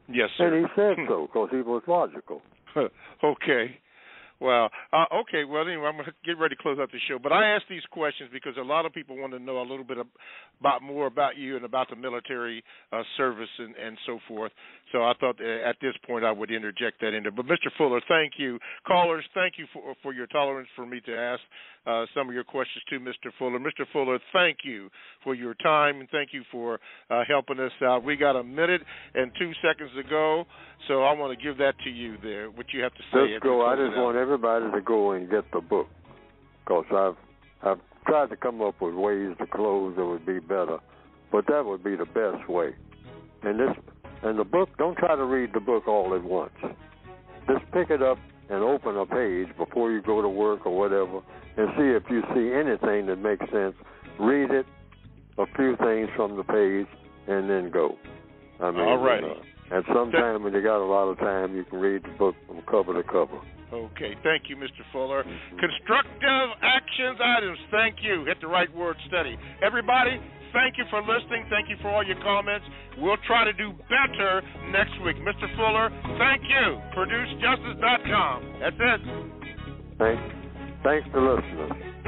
Yes, sir. And he said so because he was logical. Okay. Well, okay. Well, anyway, I'm going to get ready to close out the show. But I ask these questions because a lot of people want to know a little bit more about you and about the military service and so forth. So I thought at this point I would interject that in there. But Mr. Fuller, thank you. Callers, thank you for your tolerance for me to ask some of your questions to Mr. Fuller. Mr. Fuller, thank you for your time and thank you for helping us out. We got a minute and 2 seconds to go, so I want to give that to you there, what you have to say. Let's go. I just want everybody to go and get the book, because I've tried to come up with ways to close that would be better, but that would be the best way. And the book, don't try to read the book all at once. Just pick it up and open a page before you go to work or whatever and see if you see anything that makes sense. Read it, a few things from the page, and then go. All right. And sometime when you got a lot of time, you can read the book from cover to cover. Okay, thank you, Mr. Fuller. Constructive actions items, thank you. Hit the right word, study. Everybody, thank you for listening. Thank you for all your comments. We'll try to do better next week. Mr. Fuller, thank you. ProduceJustice.com. That's it. Thanks for listening.